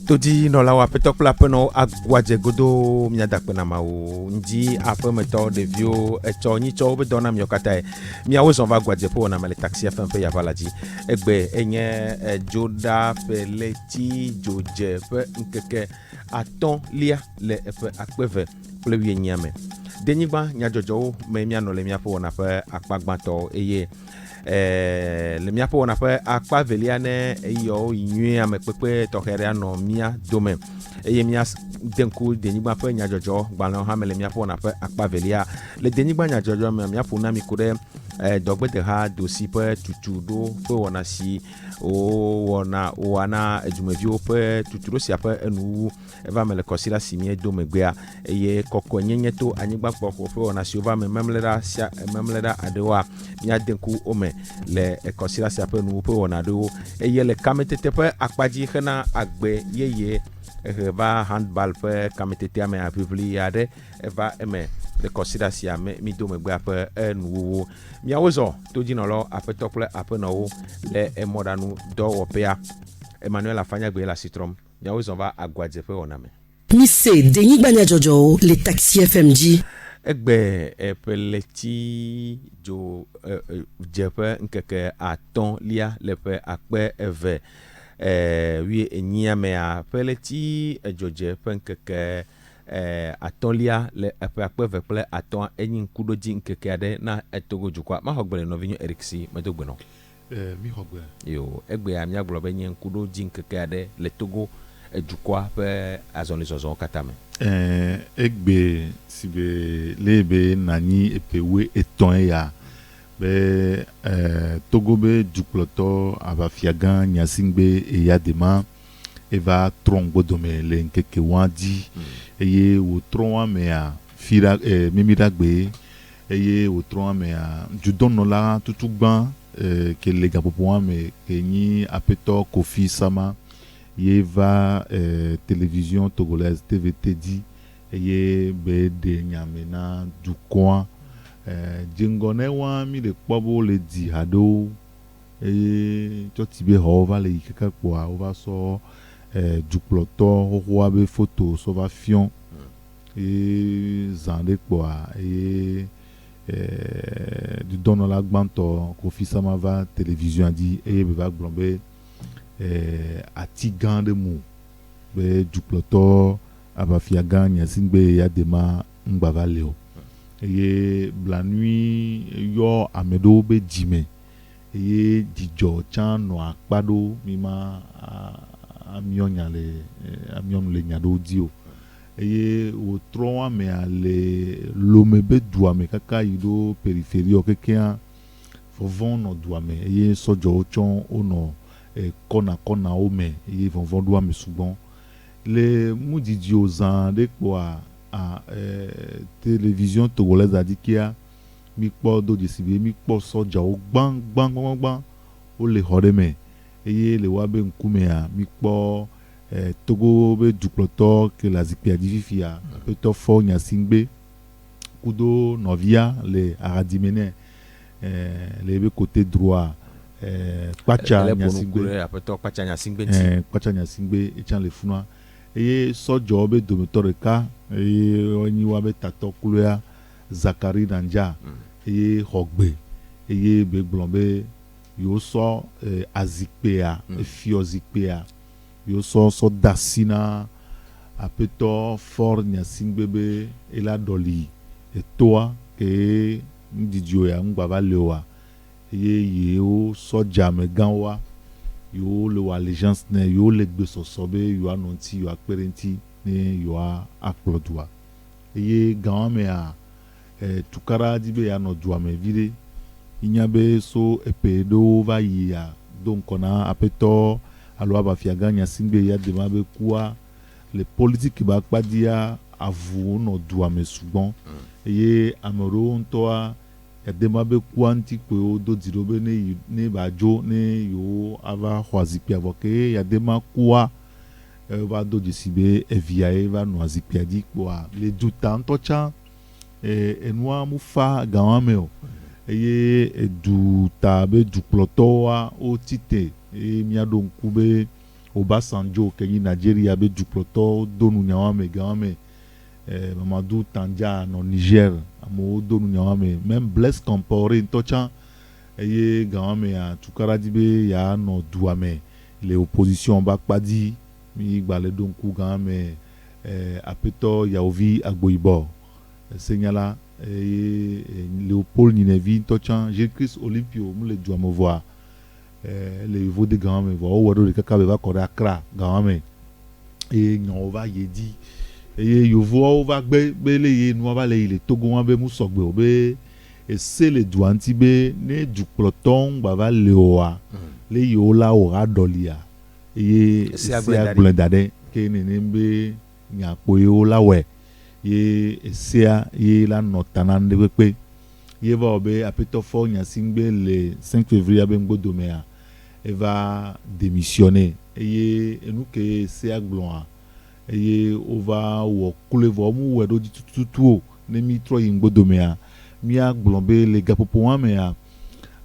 Todi no la wa petok la peno agwaje godo mia dakpena mawo ndi ape meto de vio eto ni to be dona mi okata mi awo son va gwaje po na mele taxi afa pe ya balaji egbe enye joda peleti joje pe nkeke aton lia le pe akpeve ple wi nyame denigba nya jojo me mi anole mi apo na pe akpagbanto eye le mia po na pe akpa velia ne eyo yinu ame pepe tohere no mia dome eye mia denku denigba pe nya jojo gbalon ha me le mia po na pe akpa velia le denigba nya jojo me mia po na mi kure dogbete ha dosi pe tutu do pe wona si o wona wana ejumevio pe tutu do si ape enu eva me le kosila si mi do megbea eye kokko nyenye to anyigba kpo pe wona si ova me memleda adewa mia denku ome le ekosila si ape nu pe wona do eye le kametete pe akpaji hena agbe yeye eva handball pe kametete ame apivli ade eva eme le consider si ame mi do megbe ape enu mi awozo to di no lo ape tople ape no le emodanu do opea Emmanuel Afanya gbe la citrom mi awozo va agwaje pe oname mi se denigba nya jojo le taxi FMG egbe epeleti jo jepe nkeke aton lia lepe akpe eve wi enyame a peleti ejoje penkeke atolia le akpeve ple aton enyin kudoji nkeke ade na etogo jukwa ma hogbele no vinyo eriksi medogbe no mi hogbe yo egbe amia globe nyin kudoji nkeke ade le togo ejukwa pe azoni zozo katame egbe sibe lebe nani epewe eton ya be togo be jukloto aba fiagan nyasingbe eyadema eva trongo dome le nkeke wandi eye wo tronwa me a fira mimiragbe eye wo tronwa me a judono la tutugban ke le gapopo me ke ni apeto Kofi Sama ye va télévision togolaise TVT di eye be de nyamena du coin jingone wa mi le kpobo le di hado to tibe ho va le kaka po a va so jukloto ho be photo so va fion zande po a du dono la gbanto Kofi Sama va télévision di be va glombe atigan de mu be jukloto aba fiagan nyasingbe ya dema ngbava leo eye blanui yo amedo be jime eye dijo chan no akpado mima amionya le nyado dio eye wo tro ame ale lome be duame kaka yido peripherie okekea vovon no duame eye sojo chon ono kona ome eye vovon duame sugbon le mudidio zan de kwa télévision togolaise adikia mi kpo do jesibe mi kpo soja o gbang o le horeme eye le wa be nkume a mi kpo togo be duploto ke la zipia divifia peto fo nyasingbe kudo novia le aradimene le be côté droit pacha nyasingbe apeto pacha nyasingbe pacha nyasingbe echan le funwa eye sojo be domitoreka eye oni wa be tato kuloya Zakari Nanja eye hogbe eye be glombe yo so azikpea fiozikpea yo so dasina apeto for nyasingbebe ela doli etoa ke ndidio ya ngbava lewa eye yo soja meganwa yo le wa allégeance ne yo le gbe sosobe yo anonti yo akperenti ne yo aplodwa eye gawame a tukara dibe ya no duame vide inyabe so epedo va ya donc on a apeto alo ba fiaganya singbe ya de mabe kwa le politique ba kpadia avu no duame sugbon eye amoro ntoa ya de mabe kwa ntikwe o do dirobe ne ba jo ne yo ava khwazipi avoke ya de makwa va do disibe evia eva no azipia di kwa le duta ntocha enwa mufa gawameo eye du tabe du plotoa o tite e mia do nkube Obasanjo kenyi Nigeria be dukploto donu nyawame gawame Mamadou Tanja no Niger amo donu nyawame même Blaise Compaoré ntocha eye gawame ya tukaradi be ya no duame les oppositions bakpadi mi gbale donku gawame apeto Yaovi Agboibo senyala Léopold Ninevi ntocha Jésus-Christ Olympio mule duame voir le niveau de gawame voir o wado de kaka va kore Accra gawame e nyon va yedi e yovo va gbe le ye no va le Togo wa be musogbe obe e se le duanti be ne dukploton ba va leoa le yola o radolia e se agbendade ke ne nembe nya poyo la we ye esia ye la notanande pepe ye va obe apeto fo nya singbe le 5 février be ngbodomea e va démissionner et nous que c'est agblon et on va ou coulevo mu wedo di tutu ne mi tro ngbodomea mi agblombe le gapopo me a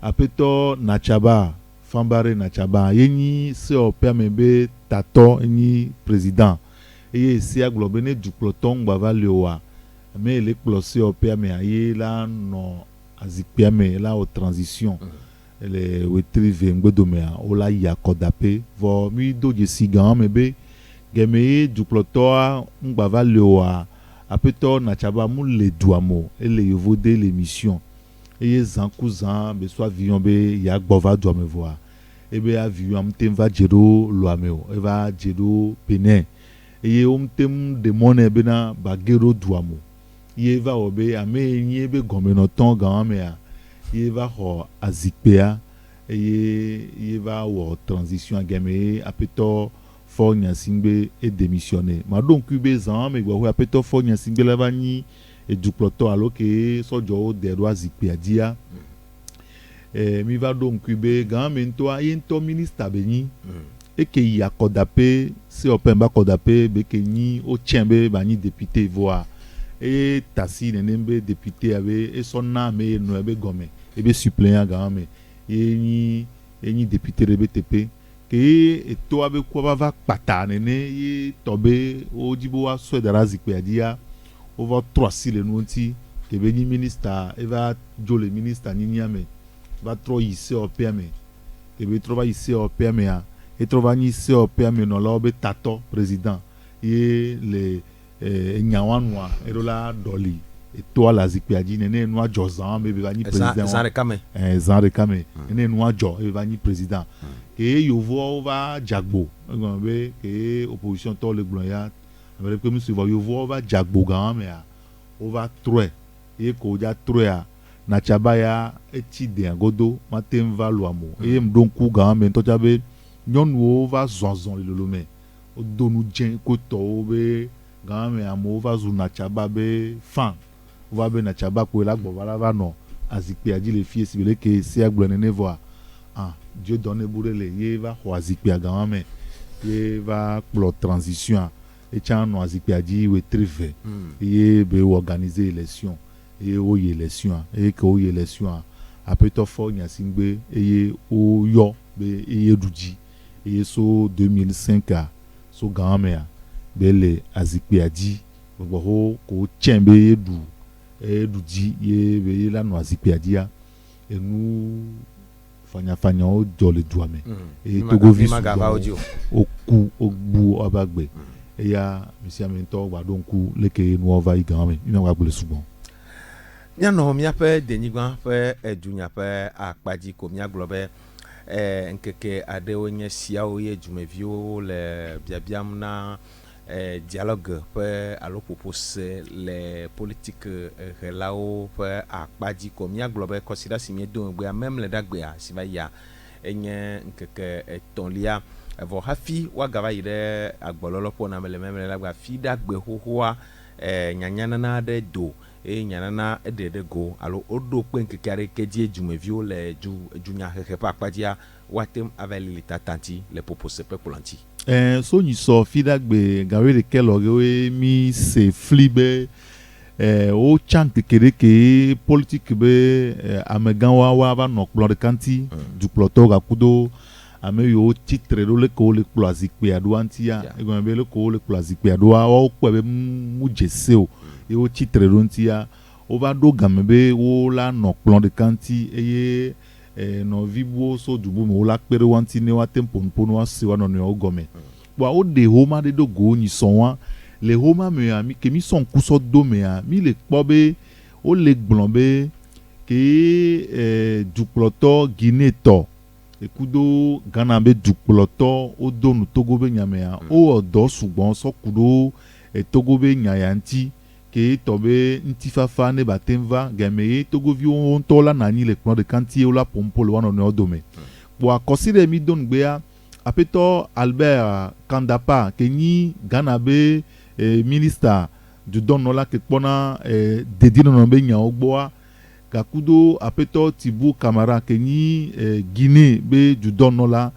apeto nachaba fambare nachaba yeni se o permebe tato ni président et c'est agblombe ne du peloton bava lewa mais les closé o perme aye la no azikpiame la o transition les wetrive ngbodomea ola ya kodape vo mi doje sigan mebe geme du peloton bava lewa apeto nachaba mu le duamo ele yovo de l'émission et zan cousin be soit vion be ya gbova do me voir e be avion amtem va jero loameo e va jero Benin et omtem de monnaie bena bagero duamo ye va obe ame yin be gomeno ton gan me a ye va ho azikpea et ye va wo transition game apeto fo nyasingbe et démissionner ma donc ube zan me gwa apeto fo nyasingbe la vani et du ploto alors que sojo de roi zikpea dia mi va donc ube gan me nto ayento ministre beni et que y a kodape se opemba kodape be ke ni o tchembe ba ni député voir et tasi nenembe député ave et son nom me no be gome e be suppléant gan me e ni député RBTP que to ave kwa va pata nene e tobe o dibo wa so dara zikpe dia over 3 sile nonti que be ni ministre e va jole ministre ni niame va tro ici au PM que be trova ici au PM a e trova ni ici au PM no la be tato président e le nyawanwa e la doli et toi la zikpe adi nene no ajozan me be va ni président zan rekame nene no ajo e va ni président que yovo va jagbo ngombe que opposition to le gloya avec que monsieur va yovo va jagbo gan me a o va troe e ko ja troe na chabaya eti de godo matem va loamo e mdonku gan me to jabe nyonu va zonzon le lome o donu jen ko to be gan me amo va zu na chaba be fan o va be na chaba ko la gbo va no azikpe adi le fie sibele ke se agbone ne voir Dieu donne bourrele ye va azikpe gan me ye va pour transition et chan no azikpe adi we trive ye be organiser élection et o élection et que o élection apeto fo nyasingbe et o yo be e duji et so 2005 so gan bele azikpe adi bo ko tchembe du e duji ye be la no azikpe adia et nous fanya o jole duame et togo vi o ku o bu abagbe et ya monsieur Mento wa donku leke no va igame ina wa gbele sugbon nyano miape denigba pe edunya pe akpaji ko mia globe nkeke adewo nye siawo ye jumevio le biabiam na dialogue pe alo propose le politique relao pe akpaji ko mia globe consider simie don gbe même le dagbe a sivaya enye nkeke tonlia vo hafi wa gava ire agbololo po na mele même le dagbe fi dagbe hohoa nyanyana na de do e nyanana edede go alo odo pe nkekare keji jumevio le junya hehepa akpadia watem aveli tatanti le propose pe polanti so ni so fidagbe gawe de keloge mi se flibe o chante kereke politique be amegan wa va no plon de kanti du ploto ga kudo ame yo titre do le ko le kplo azikpe ado antia egome be le ko le kplo azikpe ado wa ko be mu jese o e o titre do antia o va do game be wo la no kplo de kanti eye no vibo so dubu me wo la pere wanti ne wa tempo npo no ase wa no ne o gome wa o de homa de do go ni son wa le homa me a mi ke mi son kuso do me a mi le kpo be o le gbon be ke dukploto Guinée to ekudo Ghana be dukploto o do nu Togo be nyamea o odo sugbon so kudo Togo be nyayanti ke to be ntifafa ne batemva game Togo vi o nto la nani le plan de kanti o la pompo le wana no dome bo akosire mi don gbea apeto Albert Kandapa ke ni Ghana be minister du don no la ke pona dedino no be nya ogboa Kakudo apeto Tibu Kamara Keni Guinée be du donola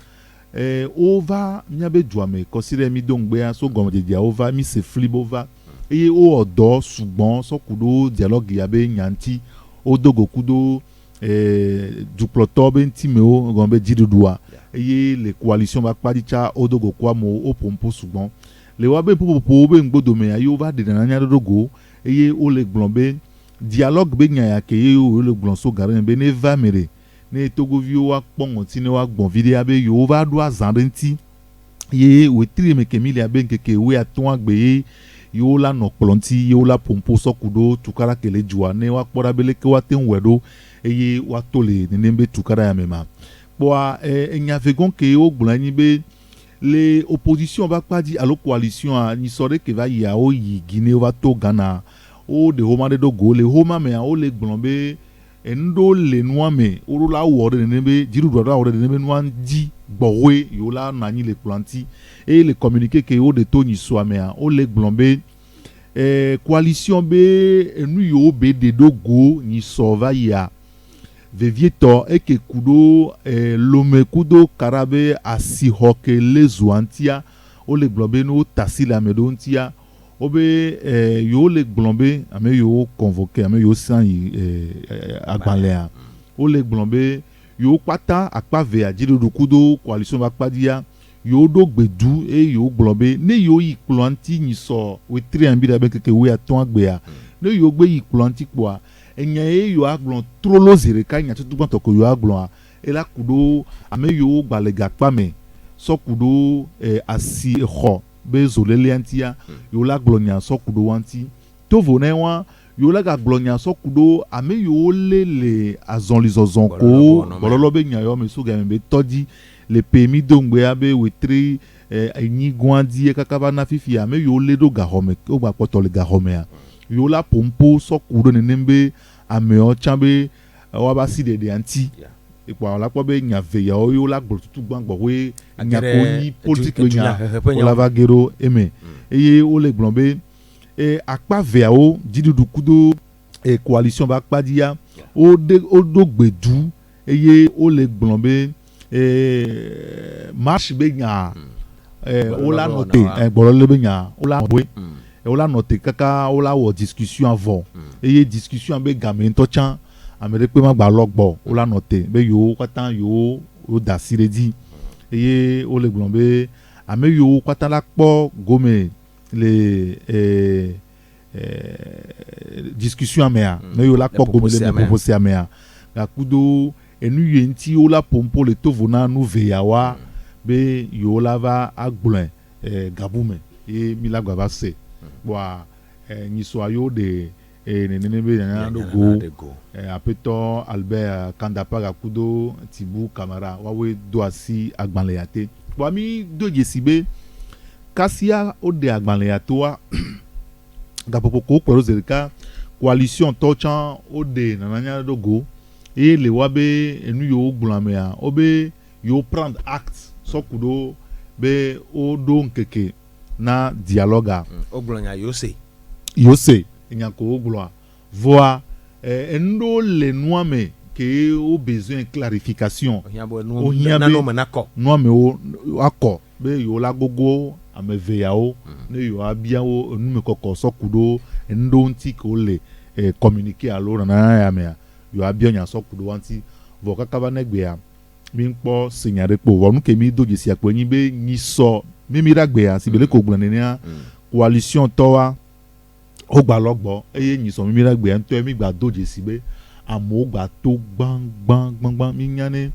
ova miabe juame considère mi dongbe so gomde dia ova mi se flibova eye o odo sugbon so kudo dialogue yabe nyanti o dogo kudo du plotobe ntime o gombe jidudua eye les coalitions ba padicha o dogo kwa mo o pompo sugbon le wabe popo be ngbodo ayo va de nanya dogo eye o le glombe dialogue be nyaya ke yo le glonso garin be ne va mere ne Togo vio wa kpon tine wa gbon video be yo va do azandenti ye we tri me ke milia be ke we aton agbe yo la no plonti yo la pompo sokudo tukara kele jua ne wa kpora bele ke wa ten wedo eye wa tole ne nembe tukara ya mema bo enya fegon ke o gblan be les oppositions va pas dire à la coalition ni sore ke va ya o yi Guinée va to Ghana o de homa de dogo le homa me o le glombe endo le noa me o la wo de nebe jiru do da wo de nebe noa di gbowe yo la nani le planti et le communiquer que o de to ni so me o le glombe coalition be enu yo be de dogo ni so va ya vevieto et que kudo lome kudo karabe asihoke le zuantia o le glombe no tasila medontia obe yo le glombe ame yo convoqué ame yo san agbanlea o le glombe yo pata akpave ajido kudo coalition akpadia yo do gbedu e yo glombe ne yo yi planti ni so we tri ambi da be keke we aton agbea ne yo gbe yi planti kwa enya e yo aglon trolo zire ka nya tutu gban to ko yo aglon e la kudo ame yo gbalega pame so kudo asi ho be zolele antia yo la glonya so kudo wanti to vone wa yo la ga glonya so kudo ame yo le azon lizozon ko bololo be nya yo me so ga me todi le pemi dongbe abe wetri enyi gwandi kakaba na fifi ame yo le do ga home o gba poto le ga home ya yo la pompo so kudo ne nembe ame o chambe wa ba si de anti ikwa la kwa be nya ve ya o yo la gbo tutu gbangbo we nya ko ni politique nya o la va gero eme eye o le glombe akpa ve ya o didudu kudo coalition ba kpadia o do gbedu eye o le glombe marche be nya o la noté gboro le be nya o la boy o la noté kaka o la wo discussion avant eye discussion be game to chan amere pe ma gba logbo o la noté be yo kwatan yo o da siredi eye o le glombe ame yo kwatan la po gome le discussion amea me yo la po gome le proposer amea ga kudo enu yenti o la pompo le tovona nu veyawa be yo la va agblen gabume e mi la gba ba se wa ni so ayo de nenebe yana go apeto Albert Kandapa ga kudo Tibu Kamara wawe do asi agbanleyate wa mi do jesibe kasia o de agbanleyato wa ga popoko kwero zerika coalition tochan o de nananya dogo et le wabe enu yo gbulamea obe yo prendre acte so kudo be o do nkeke na dialoga o gbulonya yo se nyako ogloa voa endo le noame que o besoin clarification o hiabe noame o akọ be yo la gogo ameve yao ne yo abia o nume kokko sokudo endo nti ko le communiquer alo na ya me yo abia nya sokudo wanti vo kakaba negbe ya mi kpo signare po wonu ke mi doje si apo yin be ni so mi mi ragbe a si bele ko gbon ni a coalition to wa o gba logbo eye ni so mi mi ragbe en to mi gba doje si be amo gba to gbang mi nyane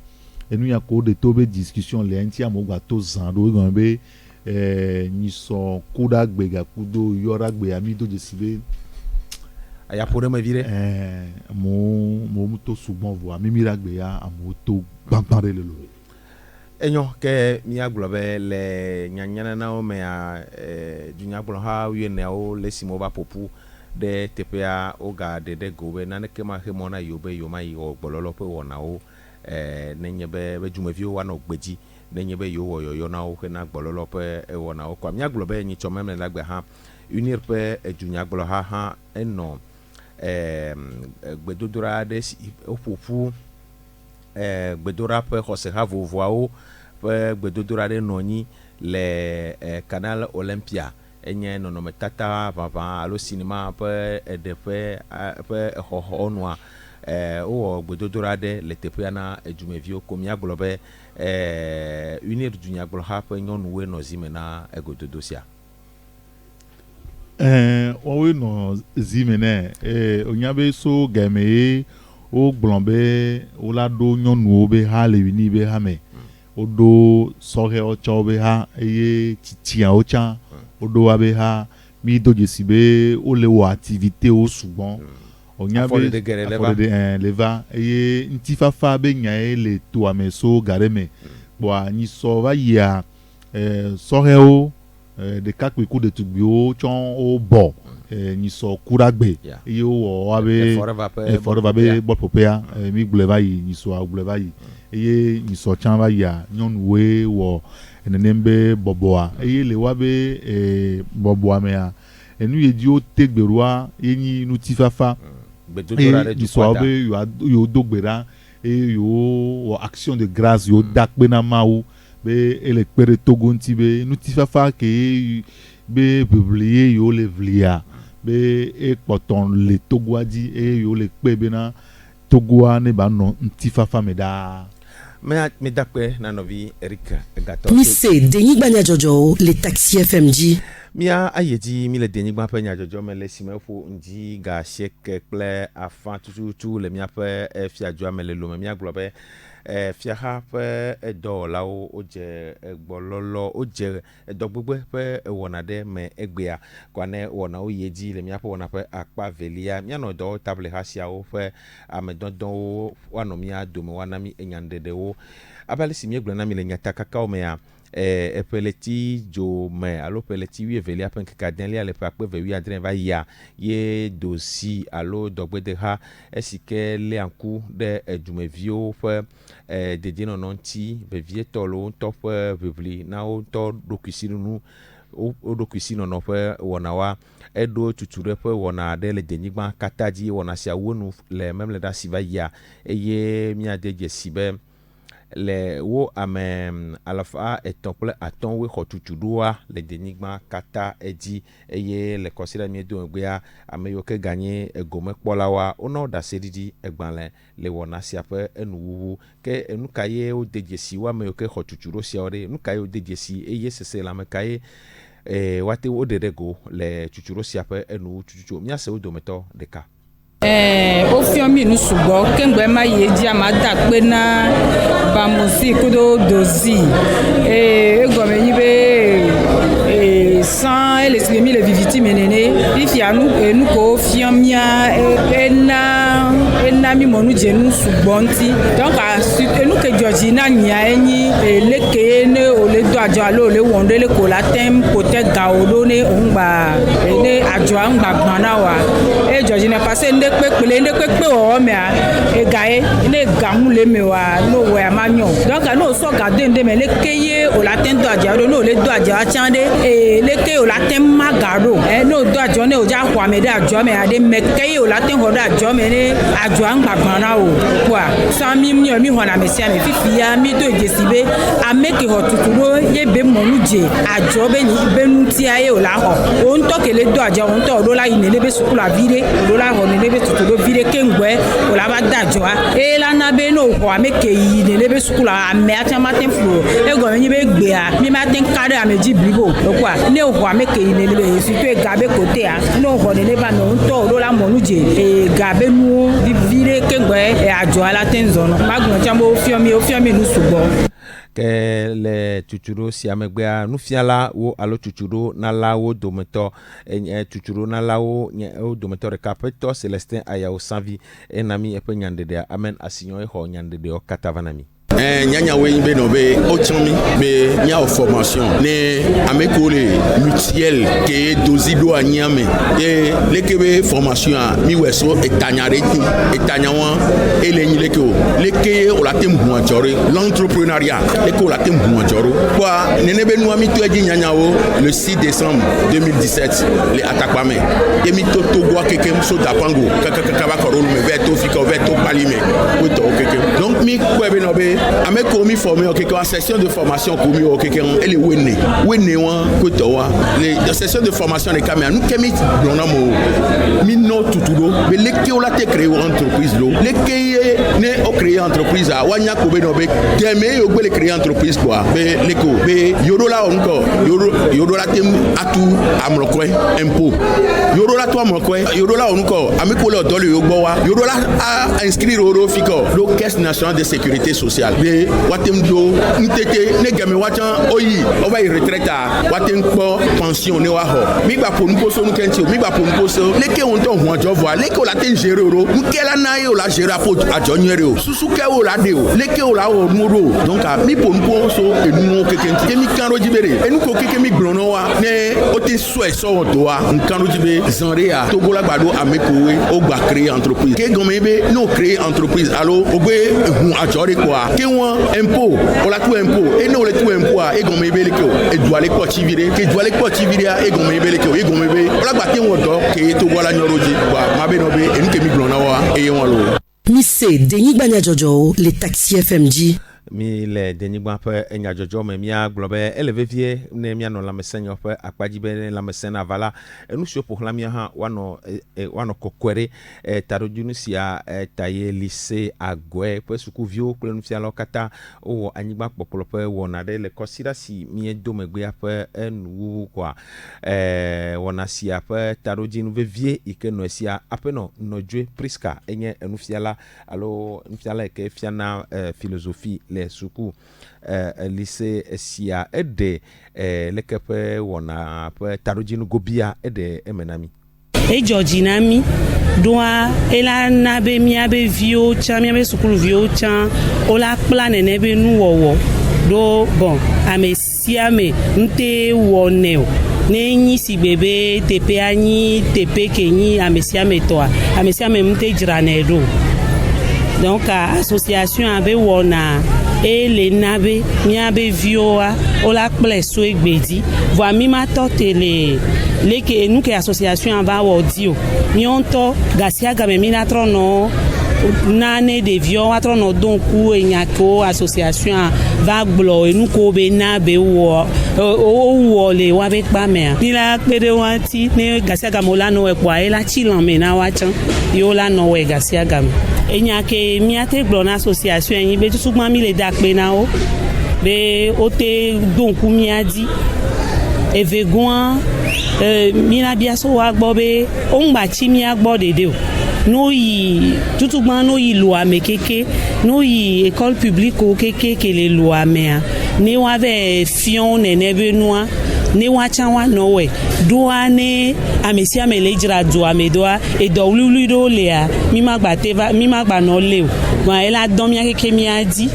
enu ya ko de to be discussion le enti amo gba to zan do gan be ni so kuda gbe ga kudo yora gbe ami doje si be aya pour me vire mo to sugbon vo ami mi ragbe ya amo to gbangare le lo enyo ke mi aglobe le nyanyana na o me a dunya glo ha wi ne o le simo ba popu de tepea o ga de gobe na ne ke ma he mona yobe yo mai o gbololo pe wona o nenye be jumevi o wa no gbeji nenye be yo yo na o ke na gbololo pe e wona o kwa mi aglobe nyi chomeme lagbe ha unir pe dunya glo ha eno gbedodora de o popu gbedora pe xose ha vovoawo pe gbedodora de nonyi le canal Olympia enye nonome tata papa alo cinéma pe edepe pe hohonwa o gbedodora de le tepia na ejumevio komia globe unir dunya glo ha pe nyonwe no zimena egododosia we no zimene onyabe so game o glombe o la do nyonu be ha le wini be ha me o do sohe o cha be ha eye titia o cha o do wa be ha mi do jesi be o le wo activité o sugbon onyabe de leva eye ntifafa be nya le to ameso gareme bo ani so va ya sohe o de kakwe ku de tugbio chon o bo ni so kuragbe iyo wo abe forever be bot popea mi gleva yi ni so gleva yi eye ni so chan ba ya nyon we wo enembe boboa eye le wa be boboa me a enu ye di o tegberoa eni nu tifafa bedodora de so abe yo dogbera e yo action de grâce yo dakpe na mawu be ele pere togo ntibe nu tifafa ke be publier yo le vlia be e poton le togoadi e yo le pe na togoa ne ba no ntifafa meda me dakpe na novi Eric Gato mi se Denis Gbanya Jojo le Taxi FMG mia ayeji mi le Denis Gbanya pe nya Jojo me le simefo nji ga sheke ple afan tutu le mia pe fiajo me le lo me mia globe fiaha pe edo lawo oje egbololo oje edogbegbe pe wona de me egbea kwane wona oyeji le mia pe wona pe akpa velia mia no do table hasia o pe amedondon wano mia do me wana mi enyandede wo abali simie gblena na mi le nyata kakao me a epeleti jo me alo peleti wi velia pen kaden li ale pa pe ve wi adren va ya ye dosi alo dogbede ha esike le anku de edumevio pe de no nonti be vie tolo to pe bibli na o to dokusinu nu o dokusinu no pe wona wa edo tuture pe wona de le denigba kataji wona sia wonu le même le da siva ya eye mi ade je sibe le wo ame alafa etonple aton we khotutudoa le denigba kata eji eye le consider mi do egbea ame yo ke gagner egome kpolawa ono da sedidi egbanle le wona sia pe enuwu ke enukaye o dejesi wa me yo ke khotuturo sia ore enukaye o dejesi eye sese la me kaye wate o dedego le tuturo sia pe enu tututu mi ase o do meto deka ó fi omi nu ṣùgbọ́n kéǹgbẹ́ má yé jí a máa dà pé ná bàmùsí kúdó dòzí égọ̀mẹ̀ yín bẹ́ san elesile mi le viviti menene ifi anu ko fi omi ena mi monu jenu ṣùgbọ́n ti donc enu ke jọji na nya ẹyin eleke ne ole do àjọ alo ole wọ̀ndé le kò látẹ́m potẹ́ ga olo ne òun gbà ne àjọ à ń gbà gbọ́n náà wà jọji ne parce ndekpekpe o me a egae ne gamu le me wa no we amanyo donc no so gade nde me le keye o la ten do aja do no le do aja chande le ke o la ten magaro no do aja ne o ja kwa me da ajo me ade me keye o la ten ho da ajo me ne ajo an gbagbana o kwa so mi ho na me sia me fifia mi do jesibe ameke ho tuturo ye be monu je ajo be ni be nu ti aye o la ho o nto kele do aja o nto do la ine le be sukula vire do la ho ne be tutu do vide kengwe o la ba dajo a e la na be no ho ame ke yi ne be school a me atia matin flo e go yin be gbe a mi matin kare a meji blibo o kwa ne ho ame ke yi ne be si to e gabe kote a no ho ne ba no to do la mo nuje e gabe nu vide kengwe e ajo ala tenzono magun chambo o fi mi nu subo ke le tuchuro si amegbea nufiala wo alo tuchuro na la wo dometo tuchuro na la wo o dometo rekapeto Celestin Ayao Sanvi enami epe nyandede amen asinyo e ho nyandede o katavanami nyanya we be no be o chami be nya o formation ne amekole mutuel ke dozido anyame e lekebe formation mi weso etanyareti etanyawa elenyi leke o la tem huanjore l'entrepreneuriat leke o la tem huanjoro kwa nene be nuami to eji nyanya wo le 6 décembre 2017 le atakpame emi to gwa kekem so dapango kakakaba korolu me veto fika veto palime ko to kekem donc mi kwebe no be ame komi formé o keke session de formation komi o keke ele wenne wa ko wa les sessions de formation de camera nous kemi blona mo mi no tutudo be leke o la te créer entreprise lo leke ne o créer entreprise a wanya ko be no be deme o gbele créer entreprise quoi be leko be yodo la onko yodo la tem atu amlokwe impôt yodo la to amlokwe yodo la onko ame ko le dole yo gbo wa yodo la a inscrire oro fiko lo caisse nationale de sécurité sociale be watem do ntete ne game wachan oyi o ba retraite watem po pension ne wa ho mi gba ponu poso nu kenti mi gba ponu poso leke on ton ho ajo vo leke o la ten gérer oro nkela na ye o la gérer apo ajo nyere o susu ke o la de o leke o la o muro donc mi ponu poso enu kekenti kemi kan rojibere enu ko keke mi glono wa ne o te so so do wa nkan rojibe zanrea togo la gbado amekowe o gba créer entreprise ke gome be no créer entreprise allo ogbe hu ajo re kwa ke won impôt o la tout impôt et no le tout impôt a e gome be leke o e doale ko chivire ke doale ko chivire a e gome be leke o e gome be o la gba te won do ke togo la nyoroji wa mabe no be enu ke mi glona wa e won lo Missé Denis Gbanya Jojo, les taxis FMG. mi le denigba pe enya jojo me mia globe elevevie ne mia no la mesenyo pe akpajibe la mesena vala enu sio po la mia ha wano kokwere tarojunu sia taye lycée agwe pe suku vio pe nu sia lokata o anyigba popolo pe wona de le kosira si mi do megbe pe enu kwa wona sia pe tarojinu vevie ikeno sia apeno nojwe priska enye enu fiala alo nu fiala ke fiana philosophie le suku lycée sia ede lekepe wona pe tarojinu gobia ede emenami Georgina mi doa ela na be mi abe vio cha mi abe sukulu vio cha ola plan ne be nu wowo do bon amesia me nte woneo nenyi si bebe tepe anyi tepe kenyi amesia me toa amesia me mte jirane do donc association abe wona et les nabe mi abe vioa ola ple so egbedi vo mi ma totele leke nous que association ava wodio mi onto gasia game mi na trono nane de vio atrono donku enyako association va glo e nous ko be na be wo o le wa be pa me ni la pere wanti ne gasia gamola no e kwa ela chilan me na wa chan yo la no we gasia game enyake mi ate glo na association yin be tusugma mi le dakpe na o be ote donku mi adi evegoan mina biaso wa gbo be o ngba chi mi agbo dede o no yi tutugban no yi lo amekeke no yi école publique o keke ke le lo amea ni wa ve fion nene benua ni wa chanwa no we doa ne amesia melejira do amedoa e do lulu do lea mi magba teva mi magba no le o wa ela don mi akeke mi adi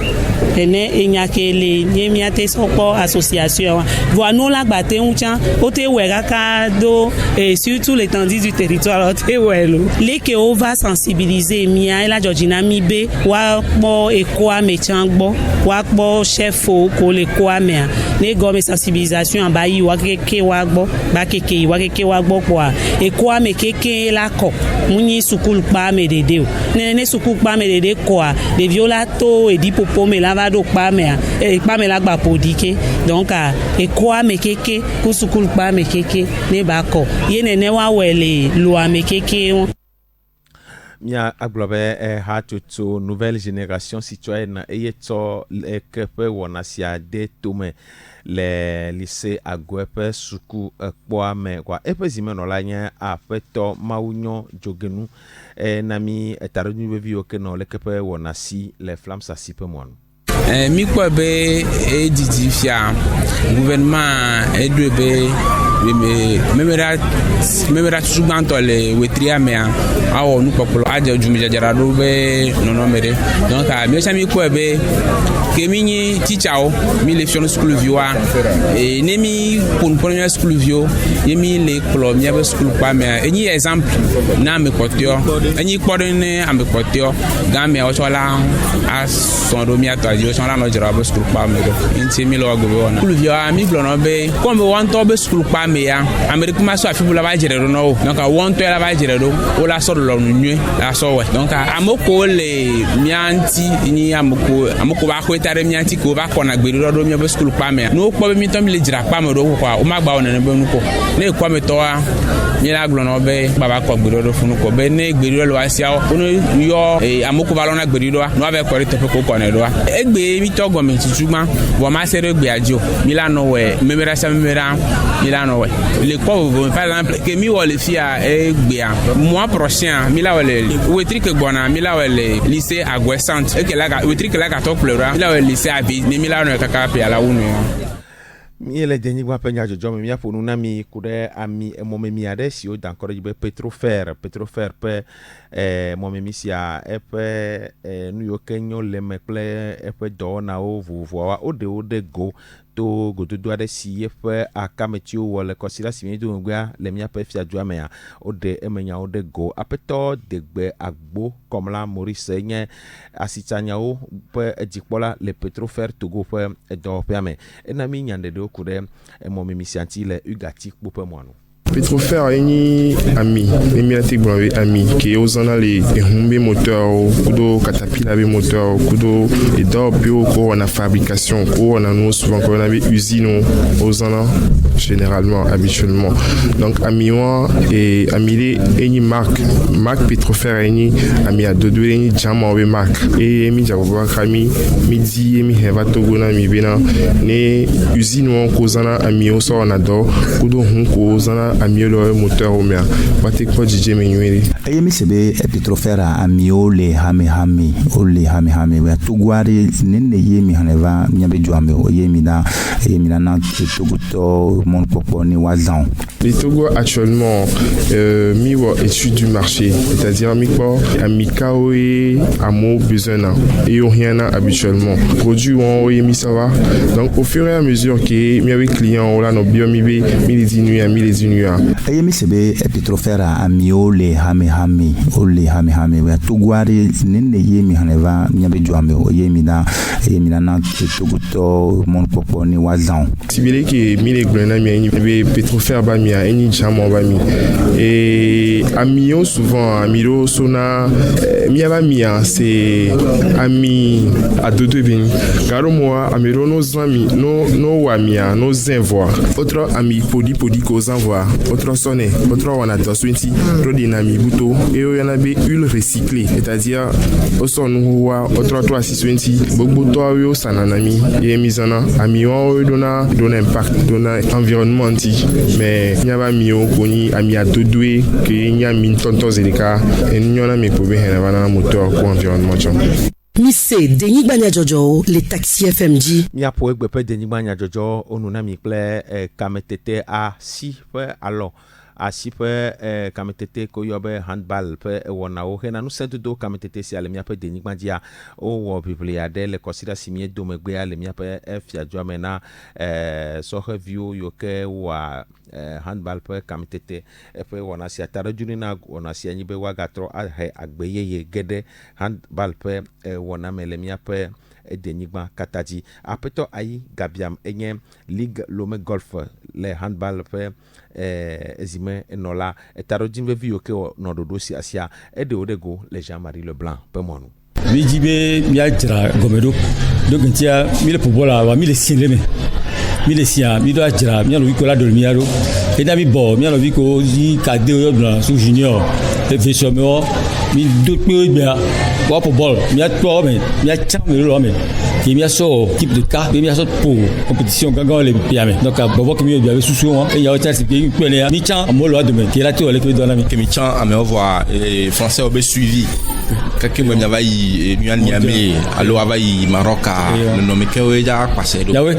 ene enyake le nye mi ate sopo association vo no la gba te unchan o te we kaka do et surtout l'étendue du territoire o te we lo leke o va sensibiliser mi ela Georgina mi be wa po ekwa me changbo wa po chef o ko le kwa me ne go me sensibilisation ba yi wa keke wa gbo ba keke wa keke wa gbo kwa ekwa me keke la ko munyi sukul pa me dede o ne sukul pa me dede kwa de violato e di popo me la do pa me la gba podike donc ekwa me keke ku sukul pa me keke ne ba ko ye ne wa wele lo a me keke mia aglobe hatutu nouvelle génération citoyenne eyeto kepe wonasia de tome le lycée agwepe suku kpoame kwa epezime no la nya afeto maunyo jogenu nami etarodni bevi okeno le kepe wonasi le flammes asipe mon mi ko be edidi fia gouvernement edwebe memera subanto le wetria mea awo nu popolo aja jumija jarado be nono mere donc mi chami ko be kemini tichao mi lection school viwa e nemi pour première school vio yemi le klo mi aba school pa me eni exemple na me kotio eni kpodene am kotio ga me o chola a son mi atajo chola no jarabo school pa me do inti mi lo go be wona school vio mi blo no be ko me wan to be school pa me ya america ma so afibula ba jere do no donc won to la ba jere do o la so do lo nwe la so we donc amoko le mi anti ni amoko ba ko tare mi anti ko ba ko na gberi do mi be school pa me no ko be mi to mi le jira pa me do ko o ma gba wona ne be nu ko ne ko me to a ni la glo no be baba ko gberi do funu ko be ne gberi do lo asia o no yo amoko ba lo na gberi do no be ko ri te ko ne do egbe mi to government tuma bo ma se gbe ajo mi la no we memera mi la no we les pauvres par exemple que mi wole fia egbe a mois prochain mi la wole wetri ke gbona mi la wole lycée agwe centre e ke la wetri ke la ka to pleura mi la wole lycée abi ni mi la no kaka pe ala wunu mi ele denyi gwa penya jojo mi afunu na mi kude ami momme mi ade si o dankoro jibe Petrofer pe momme si a epe nu yo kenyo le meple epe do na o vuvuwa o de go to gododo ade si epe akametio wole kosila si mi do ngwa le mi ape fia dua me a o de emenya o de go apeto de gbe agbo comme la Maurice nye asitanya o pe edikpola le Petrofer Togo pe do pe ame enami nyande do kude momme mi sianti le ugati kpope mwanu Petrofer eni ami emiatik blanwe ami qui osana les humbe moteur kudo Caterpillar be moteur kudo et do bio ko na fabrication ko na nous souvent ko na be usine osana généralement habituellement donc amiwa et amile eni marque Petrofer eni ami a dodo eni jama we marque et mi jaboba kami midi mi heva togo na mi bena ne usine ko osana ami oso na do kudo hun ko osana amiolo moteur o mea batik po jije menyuri ayemi sebe Petrofer amio le hame we tugwari nenne yemi haneva nyabe joame o yemi na toguto mon popo ni wazan les Togo actuellement mi wa étude du marché c'est-à-dire mi ko amikao et amo besoin et rien habituellement produit on yemi ça va donc au fur et à mesure que mi avec client on la no bio mi les diminue ayemi sebe Petrofer amio le hame we tugwari nenne yemi haneva nyabe joame o yemi na toguto mon popo ni wazan sibile ke mi le glona mi be Petrofer ba mi a eni jamo ba mi et amio souvent amiro sona mi ba mi a c'est ami a dodo ben garo moi amiro no zami no wa mi a no zenvoir autre ami podi ko zenvoir autre sonné autre wana to 20 pro dynamique buto et o yana be huile recyclée c'est-à-dire au son wa autre 3 620 gbogbo to yo sananami et misana ami o dona impact dona environnement mais nyaba mio koni ami a dodoué que nya min tonton zeleka et nyona me pobe hena na moteur ko environnement cham Missé Denis Gbanya Jojo, les taxis FMG. Mia po egbepe Denis Gbanya Jojo, onuna mi ple kametete a si pe alors asi pe kametete ko yobe handball pe wona o hena no sento do kametete si ale mia pe Denis Gbanya o wo biblia de le consider simie do megbe ale mia pe fia joamena so review yo ke wa handball pe kametete pe wona si atara junina wona si anyi be wagatro agbeyeye gede handball pe wona mele mia pe Denigba Kataji apeto ayi gabiam enye ligue lome golf le handball pe ezime enola etaro jimbe vio ke no dodo si asia ede odego le Jean-Marie Leblanc pe monu vijibe mia jira gomedo donc ntia mile pobola wa mile sinleme mile sia mi do ajira mi lo wiko la do mi aro e da mi bo mi lo wiko yi kade o yo bla su junior e vision mo mi do pe be wa pour ball mi a to me mi a cham mi lo me ki mi a so équipe de cas mi a so pour compétition gaga le piame donc bobo ki mi be susu won e ya o chance ki pe le mi cham mo lo de me ki la to le ki do na mi que mi cham a me voir français au be suivi kake mo nya vai mi an Niamey allo avai Maroc le nom que o ja passer ya we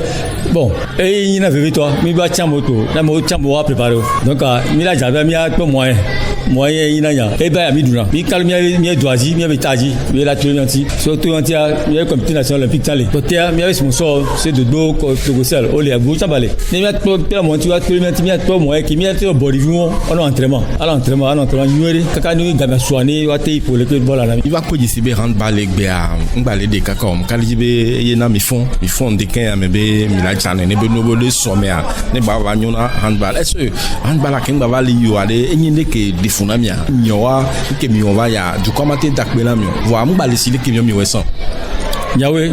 bon e ni na veve toi mi ba cham moto na mo cham wa préparer donc mi la jabe mi a to moyen ina ya e ba mi duna mi kal mi doazi mi betaji mi la to yanti surtout yanti mi comité national olympique tale to terre mi sponsor c'est de do Togosel o le agu tabale ni mi to pela mo ti wa to mi ti mi to moyen ki mi to body view on entraînement nuere kaka ni ga soani wa te pour le football na il va ko disi be handball le be a ngba le de kaka om kalibe ye na mi fond de kan me be mi la chane ne be no bo le somea ne ba wa nyona handball est-ce que handball a ken ba va li yo ale enyi ne ke difunamia nyowa ke mi on va ya du commenter takbela mi wa ngba le sile ke mi wesan Yahweh,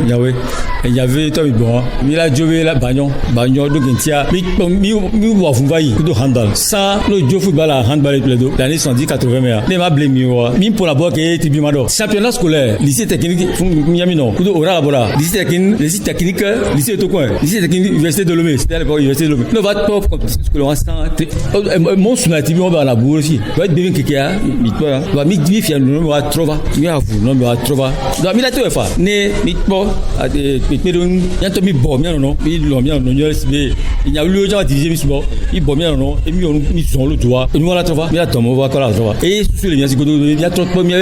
il y avait toi bon, il a joué la bagnon de Gentia, mi wa funvayi de handball. Ça le jeu football à handball le do l'année 110-80 mais ne m'a blâmé mi pour la boîte et tibi mado. Championnat scolaire, lycée technique Miami non, kudo ora bola, lycée technique, lycée to coin, lycée technique université de Lomé, c'était l'époque université de Lomé. Ne va top compétition scolaire en mon sous la tibi on va la bourre aussi. Va deviner que mi toi, va mi fier non va trova, mi a vous non va trova. Donc mi la to fa ne mi bo a de pepedon yanto mi bo mi no mi lo mi no nyes be nya lu ja di mi bo i bo mi no e mi on mi son lo toa e mi wala trova mi la tomo va kala trova e su le mi si godo mi a trop mi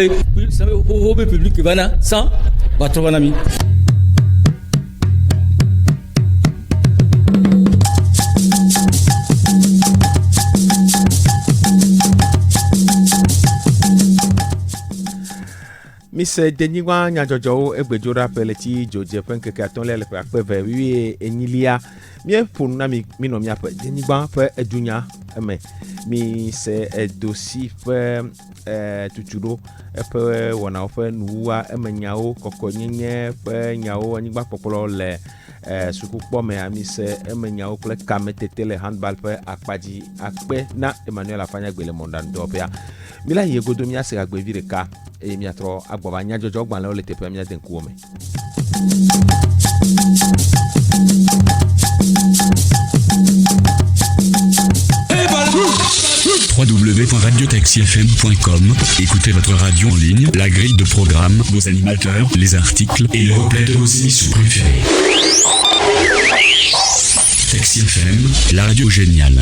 ça au public va na sans va trova na mi. Miss Denigwa Nyajojo Egbejora Peleti Joje Penkeke Atonle le Peve wi Enilia mie ponu na mi no mi ape Denigwa pe edunya eme mi se dosi pe tutudo pe wona pe nuwa emenyao kokonyenye pe nyao anigba popolo le sukupo me ami se emenyao kle kametete le handball pe akpaji akpe na Emmanuel Afanya gbele mondan dopia mila yegodo mi ase agbe vireka e mi atro agboba nya jojo gban le tepe mi aden kuome www.radiotaxifm.com. Écoutez votre radio en ligne, la grille de programmes, vos animateurs, les articles et le replay de vos émissions préférées. Taxi FM, la radio géniale.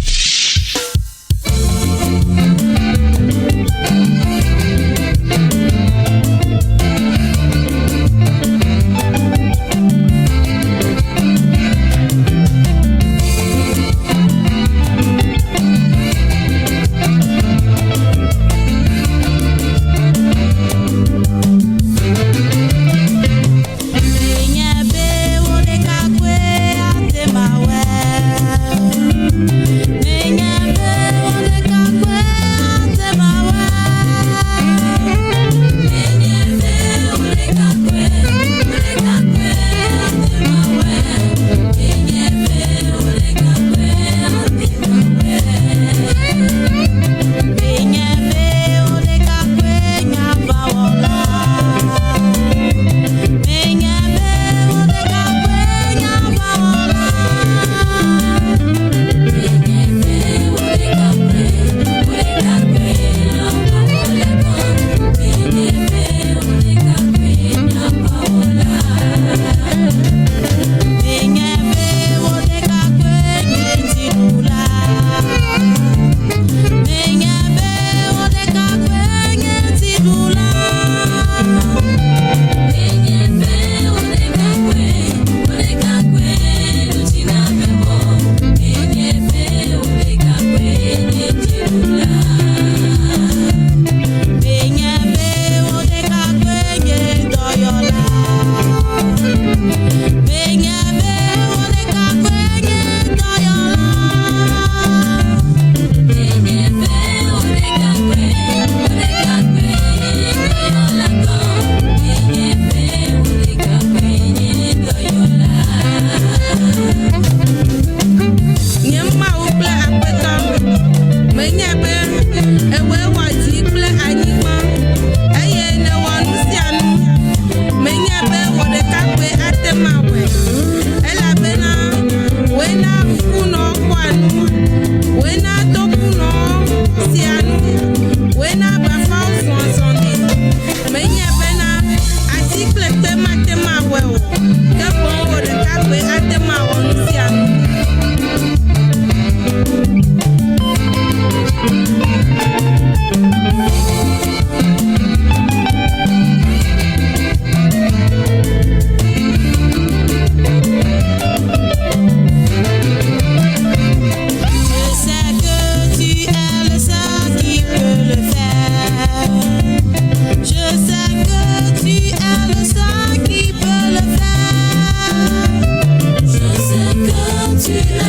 Me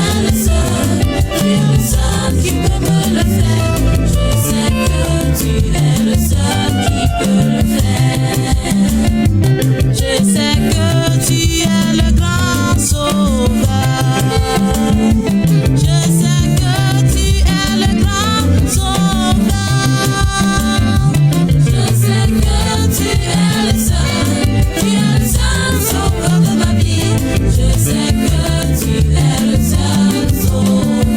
es le seul qui peut me le faire. Je sais que tu es le seul qui peut le faire. Je sais que tu es le grand sauveur. Je sais que tu es le grand sauveur. Je sais que tu es le seul sauveur de ma vie. Je sais que tu es le seul sauveur.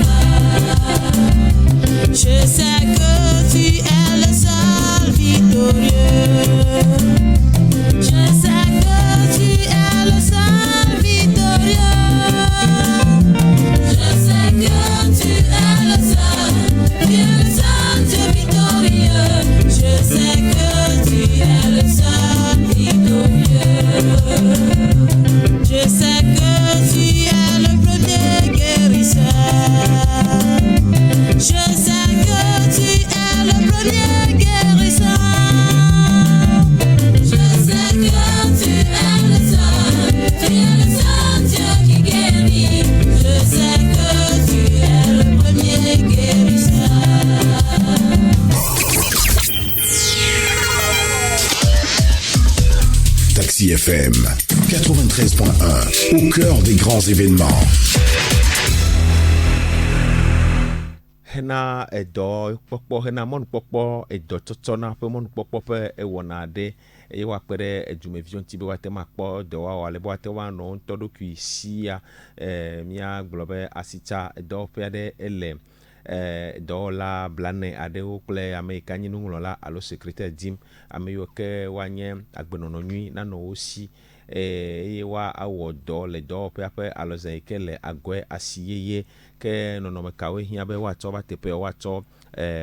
Je sais que tu es le seul victorieux. Je sais que tu es le seul victorieux. Je sais que tu es le seul Dieu victorieux. Je sais que tu es le seul victorieux. Je sais que tu es le premier guérisseur. Je sais que tu es le premier guérisseur. Je sais que tu es le seul Dieu qui guérit. Je sais que tu es le premier guérisseur. Taxi FM 93.1 au cœur des grands événements. Hena edo kpokpo hena mon kpokpo edo totona pe mon kpokpo pe ewona de e wa pere edumevision tibe wa tema kpo do wa wale bo te wa no todo kuisia mia globe asita edo pe de ele do la blane ade o kle amerika nyi nu la alo secrétaire dim ameyo ke wanye agbenono nyi na no osi wa awodo le do pe ape alo zenke le agwe asiyeye ke nonome kawe hia be wa to ba tepe wa to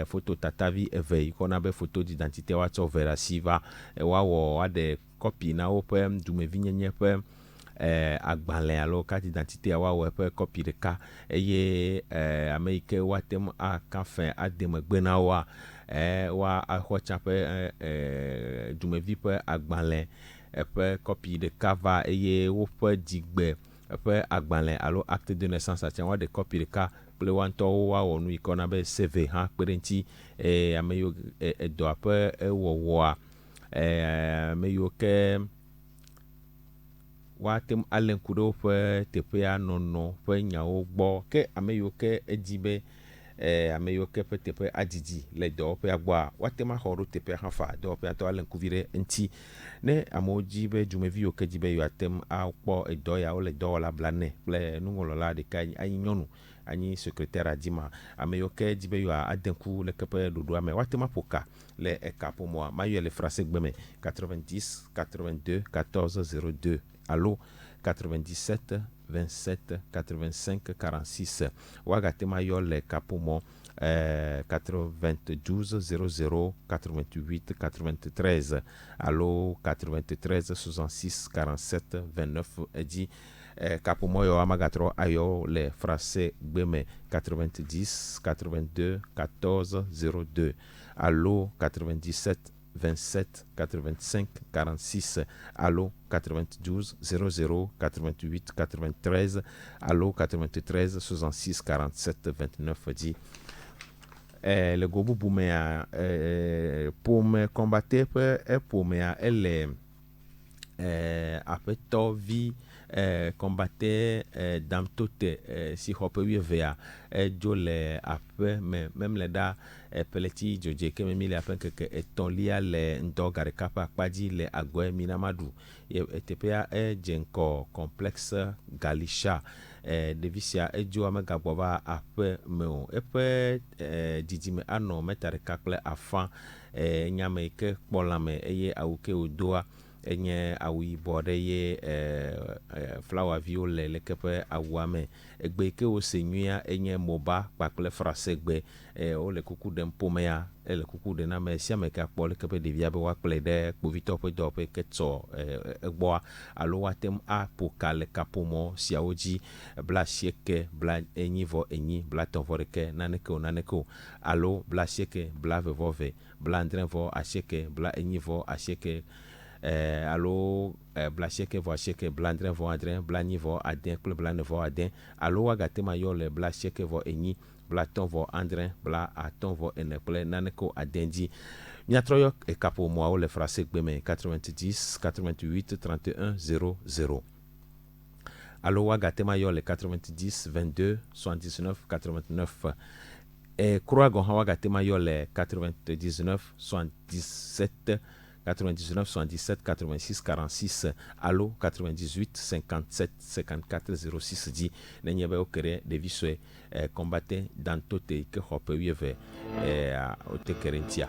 photo tatavi eve ikona be photo d'identité wa to vera siva wa wo ade copy na o pe dumevi nyenye pe agbalẹ alo carte d'identité wa wo pe copy de ka eye amerike wa tem a kafe ademegbe na wa ahocha pe dumevi pe agbalẹ pe copy de kava eye wo pe digbe pe agbalẹ alo acte de naissance ati wa de copy de ka ple wanto wa wonu ikona be CV ha perenti ameyo do ape wo ameyo ke wa tem alen kudo pe tepe anono pe nyawo gbo ke ameyo ke ejibe ameyo ke pe tepe adidi le do pe agba wa tema horo tepe hafa do pe ato alen kuvire enti ne amoji be jumevi o ke jibe yo atem akpo edo ya o le do la blane ple nungolo la de kai anyonu ani secrétaire adima ameyo ke jibe yo adenku le kepe dodo ame wa tema poka le ekapo moi mayo le français gbeme 90 82 14 02 allo 97 27 85 46 wagatema yo le kapumo 92 00 88 93 allo 93 66 47 29 edi kapumo yo amagatro ayo le français gbeme 90 82 14 02 allo 97 27 85 46 allo 92 00 88 93 allo 93 66 47 29 dit le gobu boumea pour me combattre pour me elle après to vie combattre dans toute si hope we vea jo le après même les da peleti joje ke me mile apen ke eton lia le ndogare kapa kpaji le agwe minamadu etepea jenko complexe galisha devisia ejo amega bova ape meo epe didime ano metare kakle afan nyame ke kpolame eye awuke odoa enye awi bode ye flower viole le kepe awame egbe ke o senyua enye moba pakle frase gbe o le kuku de mpomea le kuku de na me sia me ka pole kepe de via be wa ple de povito pe do pe ketso egbo alo watem a pokale kapomo sia oji bla sieke bla enyivo enyi bla tonvoreke naneko alo bla sieke bla vevove bla ndrenvo asieke bla enyivo asieke alo blacheke vo acheke blandre vo adren blani vo aden kple blane vo aden alo wagatema yo le blacheke vo enyi blaton vo andren bla aton vo ene kple naneko adendi miatrɔ yɔ ekapo moawo le français gbeme 90 88 31 00 alo wagatema yo le 90 22 79 89 croix gɔn hã wagatema yo le 99 77 99 77 86 46 alo 98 57 54 06 di nenye be okere devi sue combattre dans tote ke hope wieve o te kerentia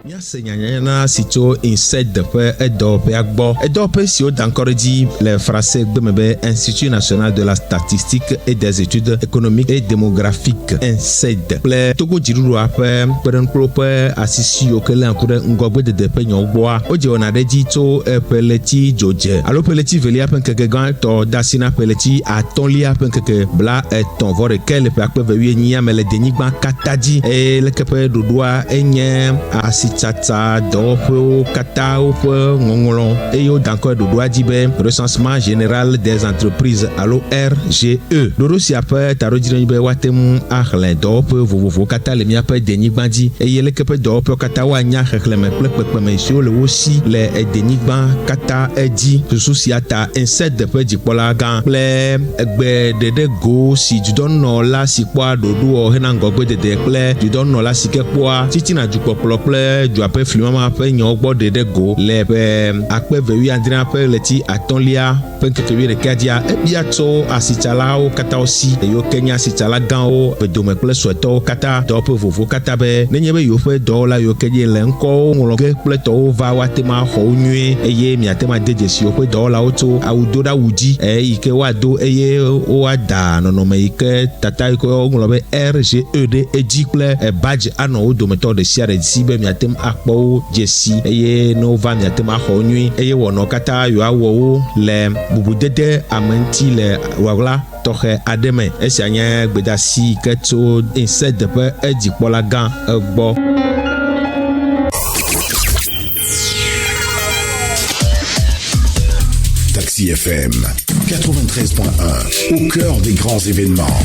Mia senyanya si tso inside pe edo pe agbo edo pe si o d'encore dit le français gbemebe Institut national de la statistique et des études économiques et démographiques inside ple togo jiruru ape peren prope asisi o kele ankure ngogbe de pe nyogboa o je ona de ji to peleti joje alo peleti veli ape keke gan to dasina peleti atonli ape keke bla ton vore kele pe akpe vewi nyi amele denigba kataji e le kepe dodoa enye asitsatsa dɔwɔƒewo katã woƒe ŋɔŋlɔ eye woda ŋkɔ ɖoɖoa dzi be recensement général des entreprises alo RGE ɖoɖo sia ƒe taɖodzi be woate ŋu axlẽ dɔwɔƒe vovovowo katã le míaƒe denyigba dzi eye leke ƒe dɔwɔƒewo katã woanya xexlẽme kple kpekpeme siwo le wo si le denyigba katã edzi susu sia ta INSED ƒe dzikpɔla gã kple egbe ɖeɖe go si dudɔnɔla si kpɔa ɖoɖoa hena ŋgɔgbedede kple dudɔnɔla si ke kpɔa titina dzukpɔkplɔ kple dzuaƒe flimama ƒe nyawo gbɔ ɖeɖe go le ƒe akpe vewi adrea ƒe ɣleti atɔ̃lia ƒe ŋkeke wuiɖekea dzia ebia tso asitsalawo katã wo si eyiwo ke nye asitsala gãwo bedome kple suetɔwo katã dɔwɔƒe vovowo katã be nenye be yewo ƒe dɔwɔla yiwo ke dze le ŋkɔwo ŋlɔ ge kple tɔwo va woate ma xɔ wo nyuie eye miate ma de dzesi woƒe dɔwɔlawo tso awudoɖawu dzi yi ke woado eye woada nɔnɔme yi ke tata yi ke woŋlɔ be RGE ɖe edzi kple badge anɔ wo dometɔ ɖe sia ɖe si be miate akpɔ wo dzesi eye ne wova miate ma xɔ wo nyuie eye wɔnɔ katã yewoawɔ wo le bubudede ame ŋuti le wɔwla tɔxɛ aɖe me esia nye gbedasi ke tso INSED ƒe edzikpɔla gã egbɔ. Taxi FM 93.1 au cœur des grands événements.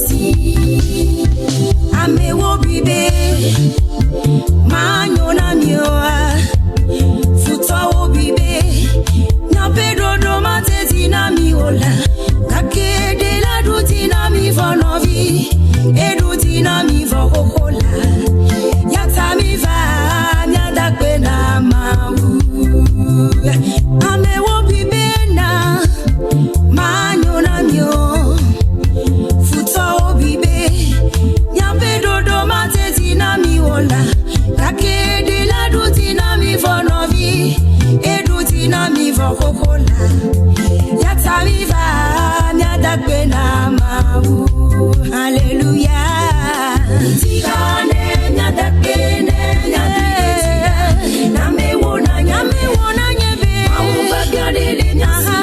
See Rakede la dutina mi vonovi e dutina mi vokokola. Yata viva mi adakbena mawu. Hallelujah. Tigane mi adakbene mi adakbene. Name wona nyebe. Mawu bagade le nyasi.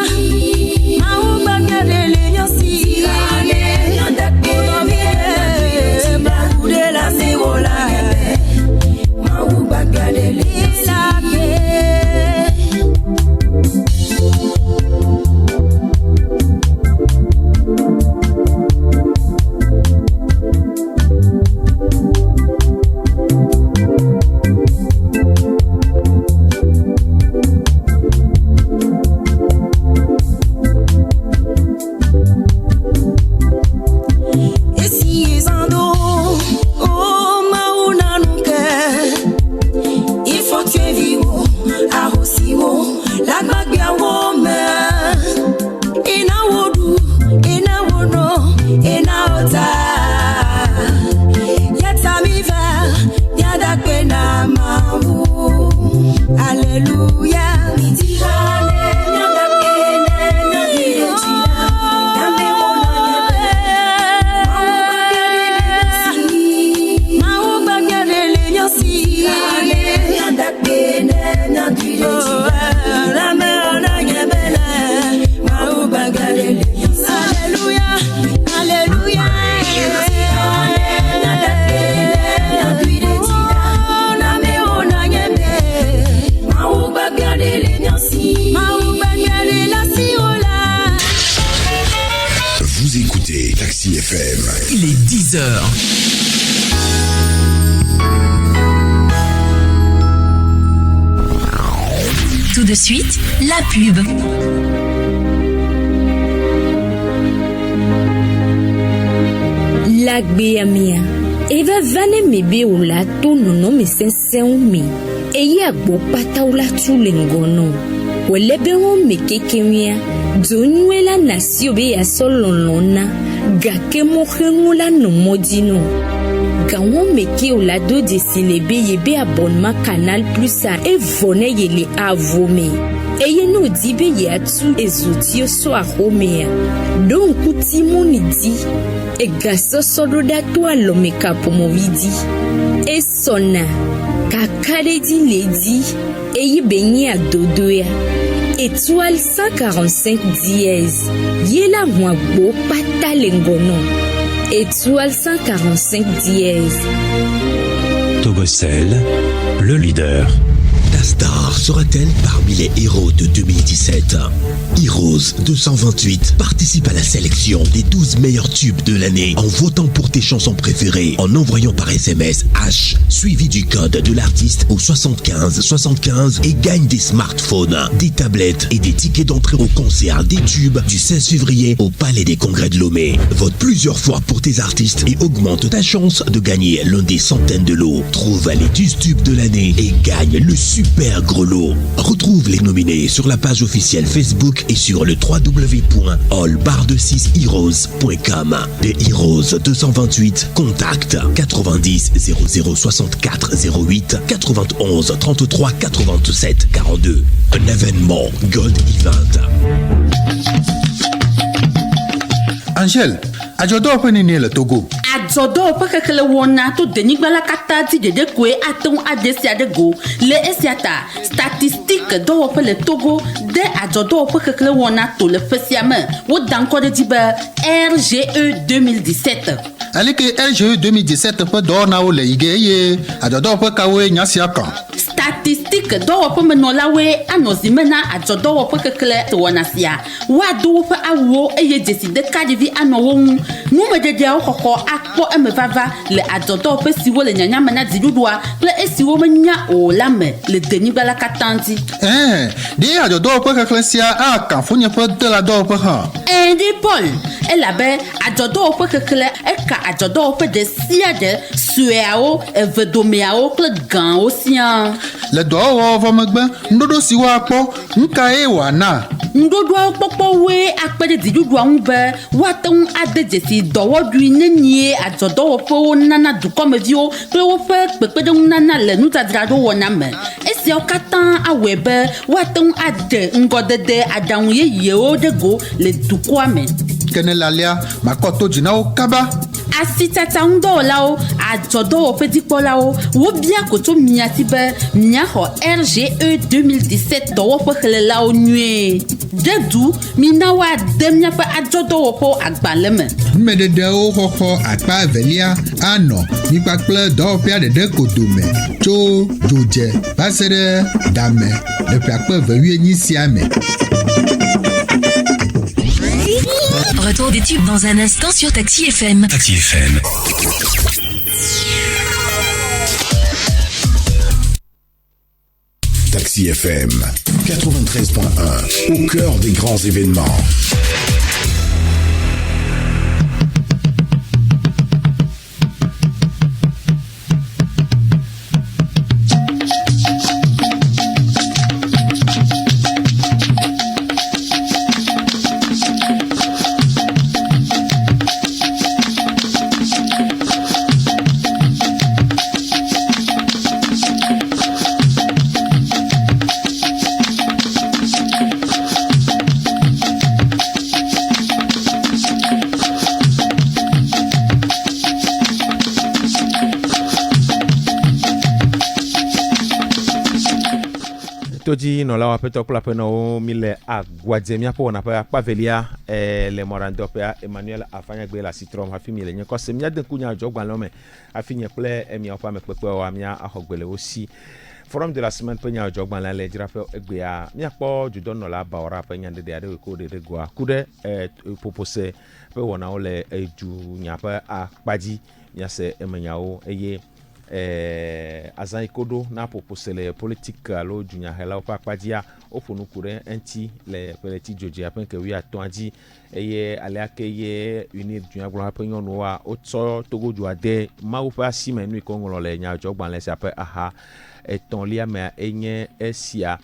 Mawu bagade le nyasi. Tigane mi adakbene mi adakbene. Bakude la sewola. Mawu bagade le nyasi. Vous écoutez Taxi FM. Il est 10h. Tout de suite, la pub. Lagbe amia. Eva vane mebe ola to nono me sense umi. Eye agbo pata ola tu lengono. Welebe ho me kekemia. Donyuela nasi obe ya solonlona. Gake mohenula no modino. Gawon meke ola do de silebe yebe abonnement Canal Plus a evone yele avome. Eye no dibe ye atu ezotio so ahomea. Don kuti monidi. E gaso sododa to alome kapomovidi. E sona. Kakade di ledi. Eye benye adodoya. Étoile 145 dièse. Yela mwagbo pata lengono. Étoile 145 dièse. Togocel, le leader. Ta star sera-t-elle parmi les héros de 2017? Heroes 228 participe à la sélection des 12 meilleurs tubes de l'année en votant pour tes chansons préférées, en envoyant par SMS H suivi du code de l'artiste au 75 75 et gagne des smartphones, des tablettes et des tickets d'entrée au concert des tubes du 16 février au Palais des Congrès de Lomé. Vote plusieurs fois pour tes artistes et augmente ta chance de gagner l'un des centaines de lots. Trouve les 10 tubes de l'année et gagne le super gros lot. Retrouve les nominés sur la page officielle Facebook et sur le www.allbar26heroes.com. Des Heroes 228, contact 90 00 64 08 91 33 87 42. Un événement Gold Event. Angèle, ajodo pe ni le Togo. Ajodo pe kekele wona to denigbala kata ti dede kwe aton adesi adego le esiata statistique do pe le Togo de ajodo pe kekele wona to le fesiame wo danko de dibe RGE 2017. Alike RGE 2017 pe do na o le igeye ajodo pe kawe nyasia kan. Statistique do pe menolawe anozimena ajodo pe kekele to wonasia wa do pe awo eye deside kadivi anowo nume de dia okoko akpo emevava le adodo pe siwo le nyanya mena didudua le esiwo menya o lame le denigbala katanti de adodo pe keklesia a kan funye pe de la do pe han de Paul elabe adodo pe kekle eka adodo pe de sia de sueao evedomeao ple gan osian le do wo va megbe ndodo siwo akpo nka e wana ŋuɖoɖoawo kpɔkpɔwoe akpe ɖe dziɖuɖua ŋu be woate ŋu ade dzesi dɔwɔɖui nenye adzɔdɔwɔƒewo nana dukɔmeviwo kple woƒe kpekpeɖeŋunana le nudzadzraɖo wɔna me. Esiawo katã awɔe be woate ŋu ade ŋgɔdede aɖaŋu yeyewo ɖe go le dukɔa me. Kene lalia makɔ to dzi na wo kaba. Asitsatsa ŋudɔwɔlawo, adzɔdɔwɔƒe dzikpɔlawo, wobia ko tso mia si be miaxɔ RGE 2017 dɔwɔƒe xlẽlawo nyuie. Ɖe du, mina woade miaƒe adzɔdɔwɔƒewo agbalẽ me. Numeɖeɖewo xɔxɔ akpa evelia anɔ mi kpakple dɔwɔƒea ɖeɖe ko dome tso dzodze va se ɖe dame le ƒe akpe 28 sia me. Retour des tubes dans un instant sur Taxi FM. Taxi FM. Taxi FM 93.1 au cœur des grands événements. Todzi nɔlawo aƒetɔ kple aƒenɔwo mi le agwadze miaƒe wɔnaƒe akpa velia le mɔɖaŋudɔƒea Emmanuel Afanyagbe le asi trɔm hafi mi le nye kɔse miade ŋku nyadzɔgbalẽwo me hafi nye kple miaƒe amekpekpewoa miaxɔ gbe le wo si. Forum de la semaine ƒe nyadzɔgbalẽ le dzraƒe egbea miakpɔ dzodɔnɔla Bawora ƒe nyaɖeɖe aɖe wòko ɖeɖe goa ku ɖe ƒoƒose ƒe wɔnawo le edunya ƒe akpadzi miase emenyawo eye azã yi ko ɖo na ƒoƒose le politique alo dunyahelawo ƒe akpadzia woƒo nu ku ɖe eŋuti le ƒeleti dzodzia ƒe ŋkeke 15 dzi eye alea ke ye UNIR dunyagblɔha ƒe nyɔnuwoa wotsɔ togodoa de Mawu ƒe asime nu yi ke woŋlɔ le nyadzɔgbalẽ sia ƒe aha etɔ̃lia mea enye esia.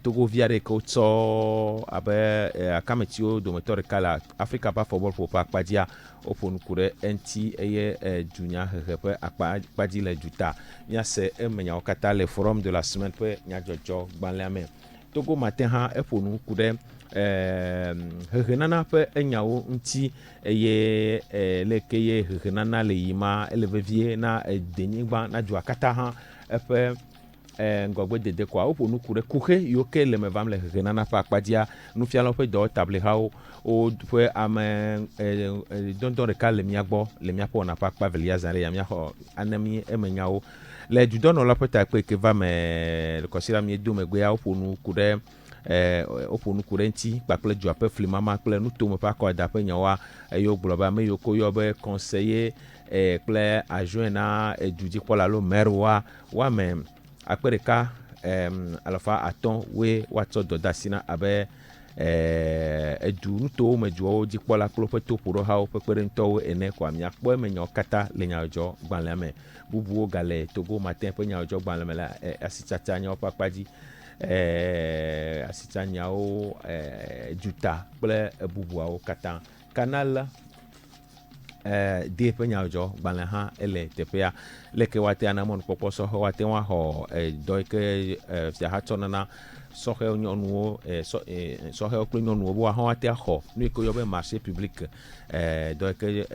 Togovi aɖe ke wotsɔ abe akametiwo dometɔ ɖeka le Afrika ƒe afɔbɔl ƒoƒe akpadzia woƒo nu ku ɖe eŋuti eye dunyahehe ƒe akpadzi le duta miase emenyawo katã le Forum de la semaine ƒe nyadzɔdzɔ gbalẽa me. Togo mate hã eƒo nu ku ɖe hehenana ƒe enyawo ŋuti eye leke ye hehenana le yima ele vevie na denyigba na dua katã hã eƒe ŋgɔgbe dede koa woƒo nu ku ɖe kuxe yiwo ke le me vam le hehenana ƒe akpadzia nufialawo ƒe dɔwɔtablehawo woƒe ame dɔndɔ ɖeka le mia gbɔ le miaƒe wɔna ƒe akpa velia zã ɖe ya miaxɔ anemi emenyawo le dudɔnɔla ƒe takpe ke va me le kɔsira mi do megbea woƒo nu ku ɖe ŋuti kpakple dua ƒe flimama kple nutome ƒe akɔda ƒe nyawoa eye wogblɔ be ame yiwo ko yɔ be conseiller kple adjoint na edudzikpɔla alo maire woame akpe ɖeka alafa atɔ̃ woe woatsɔ dɔ de asi na abe edu nutowo me duawo dzikpɔla kple woƒe toƒoɖohawo ƒe kpeɖeŋutɔwo ene koa miakpɔ emenyawo katã le nyadzɔgbalẽa me. Bubuwo gale Togo matin ƒe nyadzɔgbalẽ me le asitsatsa nyawo ƒe akpadzi asitsa nyawo duta kple bubuawo katã. Canal de ƒe nyadzɔgbalẽ hã ele teƒea leke woate ana mɔnukpɔkpɔ sɔhe woate ŋu axɔ dɔ yi ke fiaha tsɔ nana sɔhewo nyɔnuwo sɔhewo kple nyɔnuwo be woaho woate axɔ nu yi ke woyɔ be marché public dɔ yi ke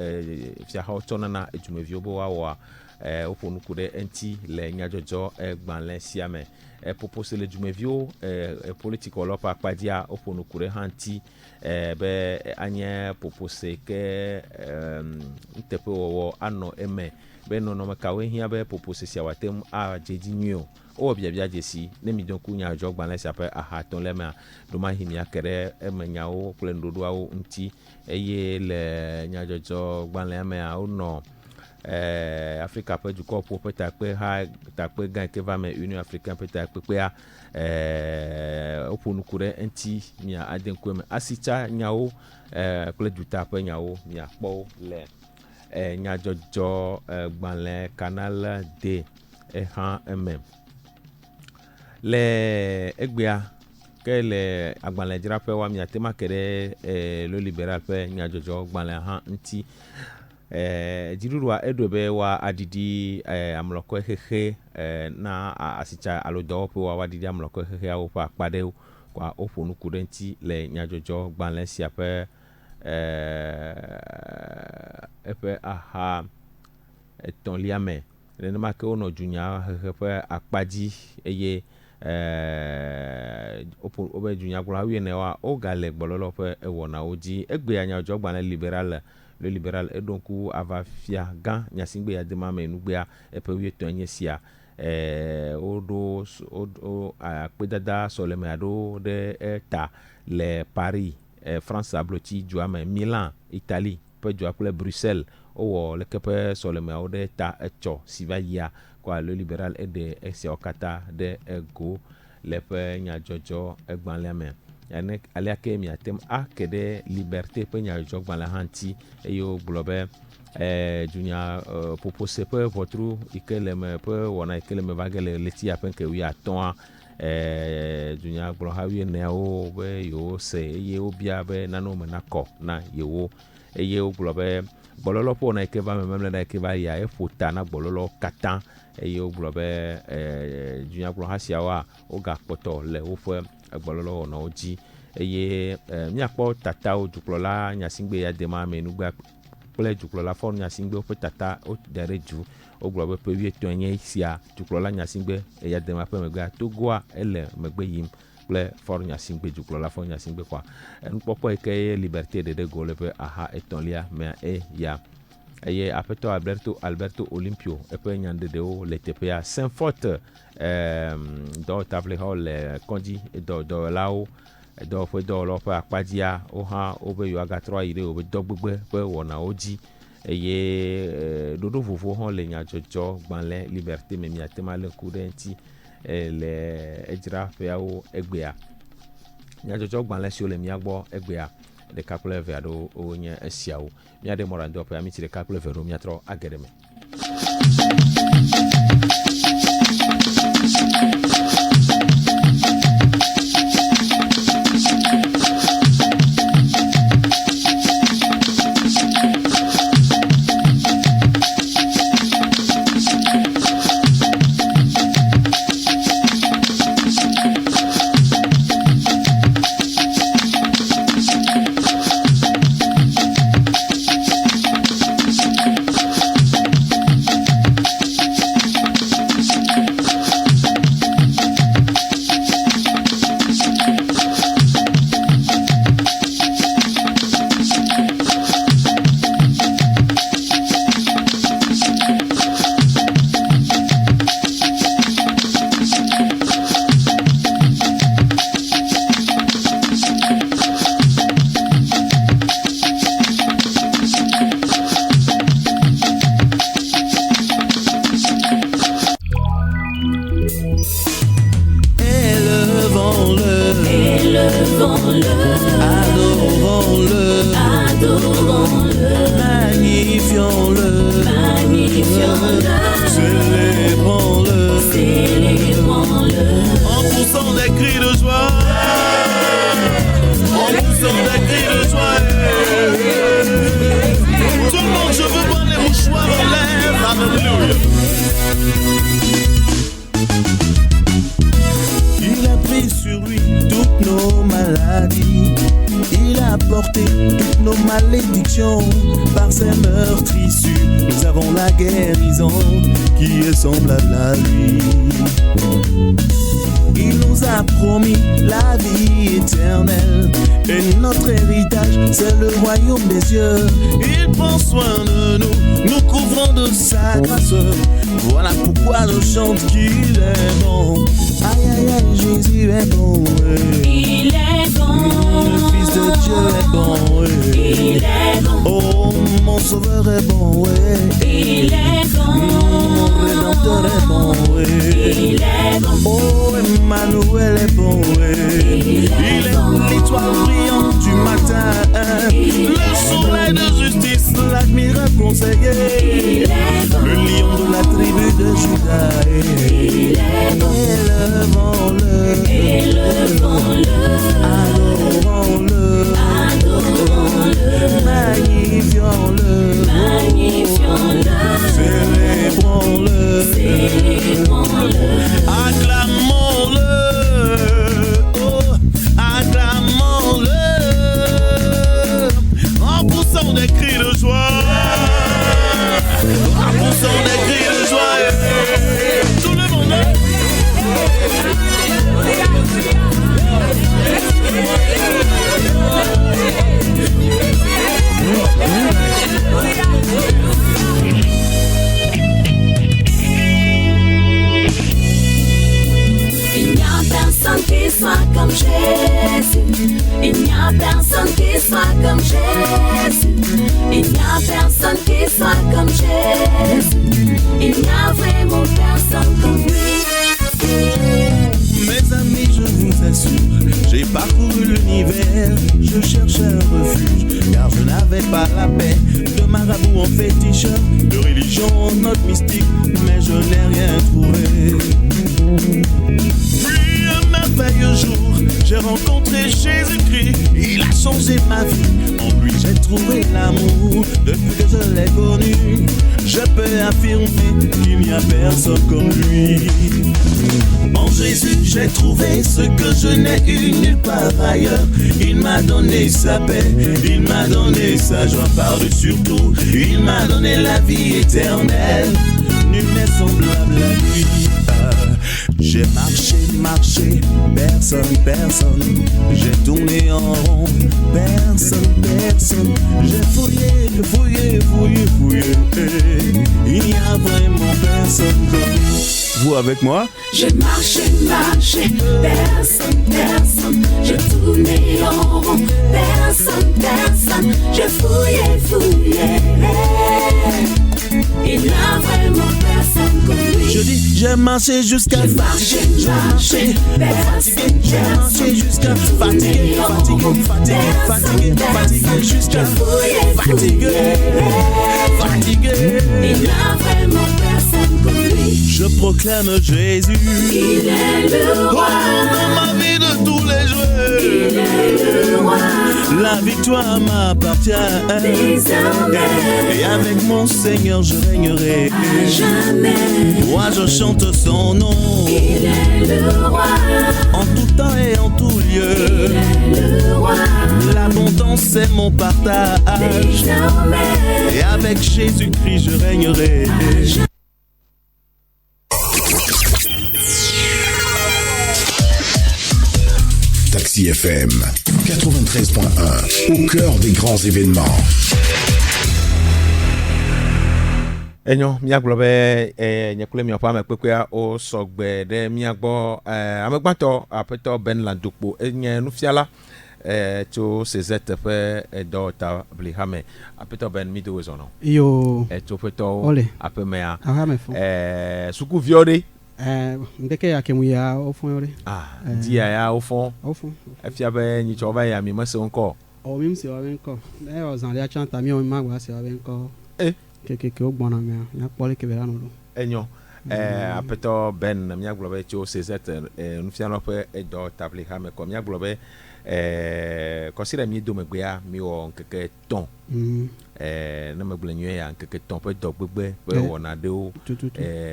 fiahawo tsɔ nana edumeviwo be woawɔa woƒo nu ku ɖe eŋuti le nyadzɔdzɔ gbalẽ sia me. Ƒoƒose le dumeviwo politikɔlawo ƒe akpadzia woƒo nu ku ɖe hã ŋuti be anye ƒoƒose ke nuteƒewɔwɔ anɔ eme be nɔnɔme kawoe hiã be ƒoƒose sia wòate ŋu adze edzi nyuie o. Wowɔ biabia dzesi ne mi do ŋku nyadzɔgbalẽ sia ƒe aha etɔ̃lia mea ɖomahi miake ɖe emenyawo kple nuɖoɖoawo ŋuti eye le nyadzɔdzɔgbalẽa mea wonɔ Afrika ƒe dukɔ ƒo ƒe takpe gã yi ke va me Union Africaine ƒe takpekpea woƒo nu ku ɖe eŋuti mia ade ŋku eme asitsa nyawo kple duta ƒe nyawo miakpɔwo le nyadzɔdzɔ gbalẽ Canal D hã eme le egbea ke le agbalẽdzraƒe wa miate ma ke ɖe le libéral ƒe nyadzɔdzɔ gbalẽ hã ŋuti. Dziɖuɖua eɖo be wa adidi amlɔkɔe xexe na asitsa alo dɔwɔƒe wa adidi amlɔkɔe xexeawo ƒe akpa ɖewo kɔa woƒo nuku ɖe ŋuti le nyadzɔdzɔ gbalẽ sia ƒe eƒe aha etɔ̃lia me. Nenema ke wonɔ dunya xexe ƒe akpa dzi eye wobe dunyagblɔha wuienewa wogale gbɔlɔlɔ ƒe ewɔnawo dzi. Egbea nyadzɔdzɔgbalẽ libéral le libéral eɖo ŋku ava fia gã nyasigbe ya dema me nugbea eƒe 8 nye sia. Woɖo akpedada sɔleme aɖewo ɖe eta le Paris, France ablotsi dua me, Milan Italie ƒe dua kple Bruxelles wowɔ leke ƒe sɔlemeawo ɖe ta etsɔ si va yia kɔa le libéral eɖe esiawo katã ɖe ego le ƒe nyadzɔdzɔ egbalẽa me. Alea ke miatem ake ɖe liberté ƒe nyadzɔdzɔgbalẽ hã ŋuti eye wogblɔ be dunya ƒoƒose ƒe ʋɔtru yi ke le me ƒe wɔna yi ke le me va ge le letia ƒe ŋke 15 dunyagblɔha 14 be yewo se eye wobia be nanewo me nakɔ na yewo eye wogblɔ be gbɔlɔlɔ ƒe wɔna yi ke va me memle na yi ke va yia eƒo ta na gbɔlɔlɔ katã eye wogblɔ be dunyagblɔha siawoa wogakpɔtɔ le woƒe gbɔlɔlɔ wɔnawo dzi eye miakpɔ tatawo dukplɔla nyasigbe ya dema me nugbea kple dukplɔla fɔr nyasigbe woƒe tata woda ɖe dzu wogblɔ be ƒe 8 nye sia dukplɔla nyasigbe ya dema ƒe megbea Togoa ele megbe yim kple fɔr nyasigbe dukplɔla fɔr nyasigbe kɔa nukpɔkpɔ yi ke ye liberté ɖeɖe go le ƒe aha etɔ̃lia mea ya eye aƒetɔ Alberto Olimpio eƒe nyaɖeɖewo le teƒea. Saint-Fort dɔwɔtaʋlexɔ le kɔdzi dɔwɔlawo dɔwɔƒe dɔwɔlawo ƒe akpadzia wohã wobe yewoagatrɔ ayi ɖe wobe dɔgbegbe ƒe wɔnawo dzi eye ɖoɖo vovowo hã le nyadzɔdzɔ gbalẽ liberté me miate ma le ŋku ɖe ŋuti le edzraƒeawo egbea. Nyadzɔdzɔ gbalẽ siwo le mia gbɔ egbea ɖeka kple eve aɖewo nye esiawo. Mia ɖe mɔɖaŋu ƒe amiti ɖeka kple eve ɖo miatrɔ age ɖe me. Élevons-le, élevons-le. comme Jésus. Il n'y a personne qui soit comme Jésus. Il n'y a personne qui soit comme Jésus. Il n'y a vraiment personne comme lui. Mes amis, je vous assure, j'ai parcouru l'univers, je cherchais un refuge, car je n'avais pas la paix. De marabout en fétiche, de religion en note mystique, mais je n'ai rien trouvé. Puis un merveilleux jour, j'ai rencontré Jésus-Christ, il a changé ma vie. En lui j'ai trouvé l'amour, depuis que je l'ai connu, je peux affirmer qu'il n'y a personne comme lui. En Jésus j'ai trouvé ce que je n'ai eu nulle part ailleurs. Il m'a donné sa paix, il m'a donné sa joie par-dessus tout. Il m'a donné la vie éternelle, nul n'est semblable à lui. J'ai marché, personne. J'ai tourné en rond, personne. J'ai fouillé. Il n'y a vraiment personne comme lui. Vous avec moi? J'ai marché, personne. J'ai tourné en rond, personne. J'ai fouillé. Il n'y a vraiment personne comme lui. Je dis, j'ai marché jusqu'à marché, fatigué, j'ai marché jusqu'à fatigué, jusqu'à fatigué. Il n'y a vraiment personne comme lui. Je proclame Jésus. Il est le roi. Dans ma vie de tous les jours. Il est le roi. La victoire m'appartient. Désormais. Et avec mon Seigneur je régnerai. À jamais. Moi je chante son nom. Il est le roi. En tout temps et en tout lieu. Il est le roi. L'abondance c'est mon partage. Désormais. Et avec Jésus-Christ je régnerai. Taxi FM 93.1 au cœur des grands événements. Enyo miagblɔ be nye kple miaƒe amekpekpea wo sɔgbe ɖe mia gbɔ amegbãtɔ aƒetɔ Ben Landokpo enye nufiala tso CZ ƒe dɔwɔta blihame. Aƒetɔ Ben mi do wo zɔnɔ. Yo. Tso ƒetɔwo aƒemea. Sukuviwo ɖe. Ndeke ya kemu ya ofon re. Dia ya ofon. Ofon. Efia be nyitsɔ va ya mi mese ŋkɔ. Mi mse wa be ŋkɔ. Ne o zan lia chanta mi o ma gba se wa be ŋkɔ. Keke o gbɔna me ya kpɔ le ke be la no do. Enyo. Aƒetɔ Ben miagblɔ be tso CZ nufiala ƒe dɔ tabli ha me kɔ miagblɔ be kɔsi ɖe mi domegbea mi wɔ ŋkeke 3. Ne megblẽ nyuie ya ŋkeke 3 ƒe dɔ gbegbe ƒe wɔna ɖewo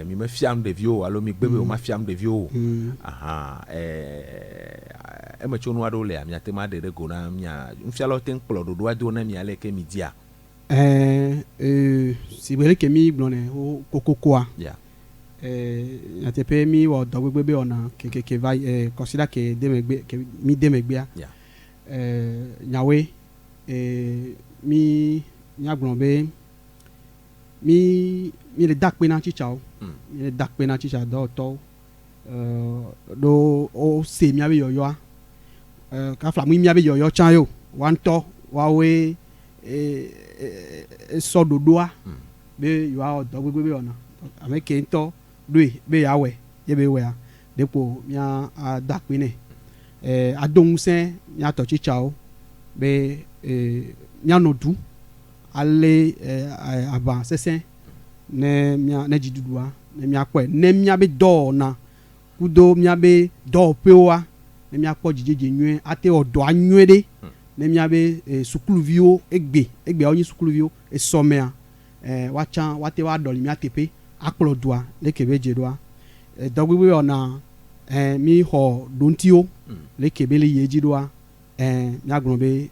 mi me fiam ɖeviwo alo mi gbe be wo ma fiam ɖeviwo eme tso nu aɖewo lea miate ma ɖe ɖe go na mia nufialawo te kplɔ ɖoɖoa do na mia le ke mi dia si bele ke mi gblɔ ne wo kokokoa nyateƒe mi wɔ dɔ gbegbe be wɔna ke va kɔsida ke demegbe ke mi demegbea nyawoe mi nyagblɔ be mi le dakpe na tsitsawo mi le dakpe na tsitsa dɔwɔtɔwo ɖo o se miabe yɔyɔa kafla mu miabe yɔyɔ tsã yo wa ŋutɔ wawoe sɔ ɖoɖoa be yewoawɔ dɔ gbegbe be wɔna ame ke ŋutɔ ɖoe be yeawɔe ye be wɔea ɖekpo mia adakpe nɛ ado ŋusẽ miatɔ tsitsawo be mianɔ du ale aba sesẽ ne dziɖuɖua ne miakpɔe ne miabe dɔwɔna kudo miabe dɔwɔƒewoa ne miakpɔ dzidzedze nyuie ate wɔ dɔa nyuie ɖe ne miabe sukuluviwo egbeawo nye sukuluviwo esɔmea woatsã woate woaɖɔli mia teƒe akplɔ dua leke be dze ɖoa dɔgbegbe wɔna mi xɔ ɖontiwo leke be le yie dzi ɖoa miagblɔ be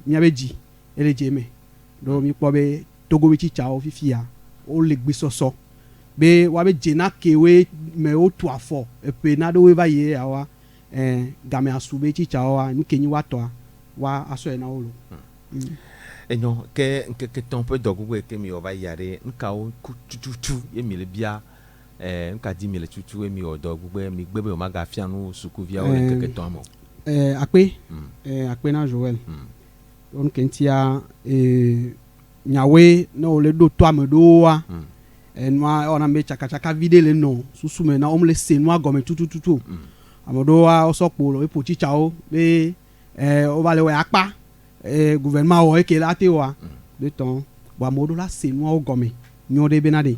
miabe dzi ele dze me ɖo mi kpɔ be togo be tsitsawo fifia wo le gbesɔsɔ be woabe dzena kewoe me wotu afɔ eƒe naɖewoe va yi yawoa game asu be tsitsawoa nu ke nyi woatɔa wa asɔe na wo lo. Enyo ke ŋkeke 3 ƒe dɔ gbogbo ke mi wɔ va yia ɖe nukawo ku tututu ye mi le bia nka di mi le tutu mi odo gbogbo mi gbebe o maga fianu sukuvia o keke to amo akpe na Joël on kentia nyawe no le do to amedo wa enwa ona me chaka vide le no susume na omle senwa gome tutu amedo wa osopo lo epo chicha o be o va le we akpa gouvernement o eke la te wa de ton wa modo la senwa o gome nyode benade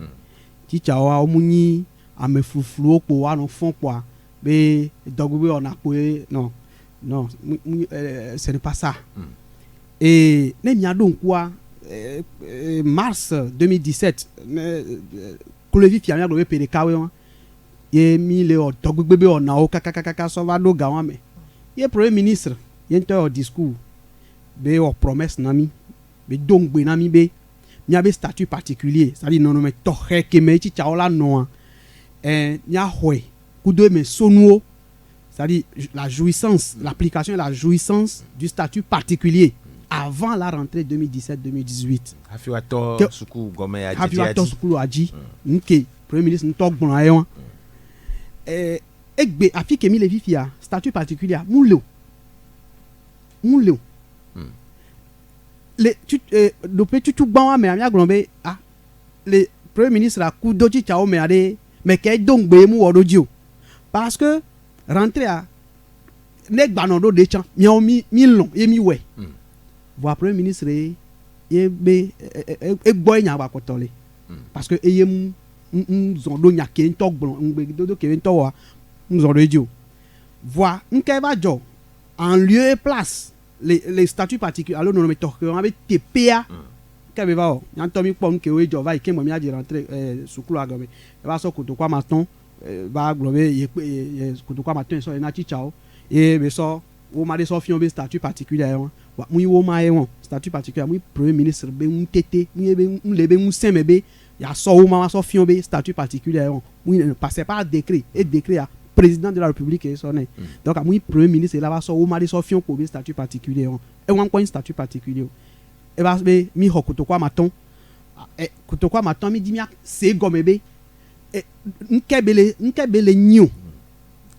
chicha wa omunyi amefufulu opo wa no fon kwa be dogwe ona pe non ce n'est pas ça et ne mia donc quoi mars 2017 Kolevi fiamia do pe de kawe won ye mi le o dogbe ona o kaka so va do gawan me ye premier ministre ye nto discours be o promesse nami be dongbe nami be nya be statut particulier ça dit non me to ke me chi chaola no nya hwe kudo me sonuo c'est-à-dire la jouissance, l'application et la jouissance du statut particulier avant la rentrée 2017-2018. Hafiwato Suku Gome Adji. Hafiwato Suku Adji. Nke Premier ministre n'tok bon ayon. Ekbe afi kemi le vifia statut particulier mouleu. Le dope tu ban me amia glombe le Premier ministre la coup doji chao me ade me kay dongbe mu ododio parce que rentrer à nek banodo de chan mi long et mi we voir premier ministre e boy nya ba kotole parce que eyem zondo nya ke ntok blon ngbe dodo ke ntok wa zondo dio voir nke ba jo en lieu et place les statuts particuliers alors non me tok on avait TPA ke ba o nya to mi pom ke we jo va ke mo mi a di rentrer sukulu agame ba so koto kwa maton ba globe ye kutukwa matin so na chichao e be so wo ma de so fion be statut particulier wa mu wo ma e won statut particulier mu premier ministre be un tete mu be un lebe mu seme be ya so wo ma so fion be statut particulier mu ne passait pas décret et décret à président de la république et sonné donc mu premier ministre là ba so wo ma de so fion ko be statut particulier e won ko statut particulier e ba be mi ho kutukwa maton mi di mi se gomebe nkebele nyo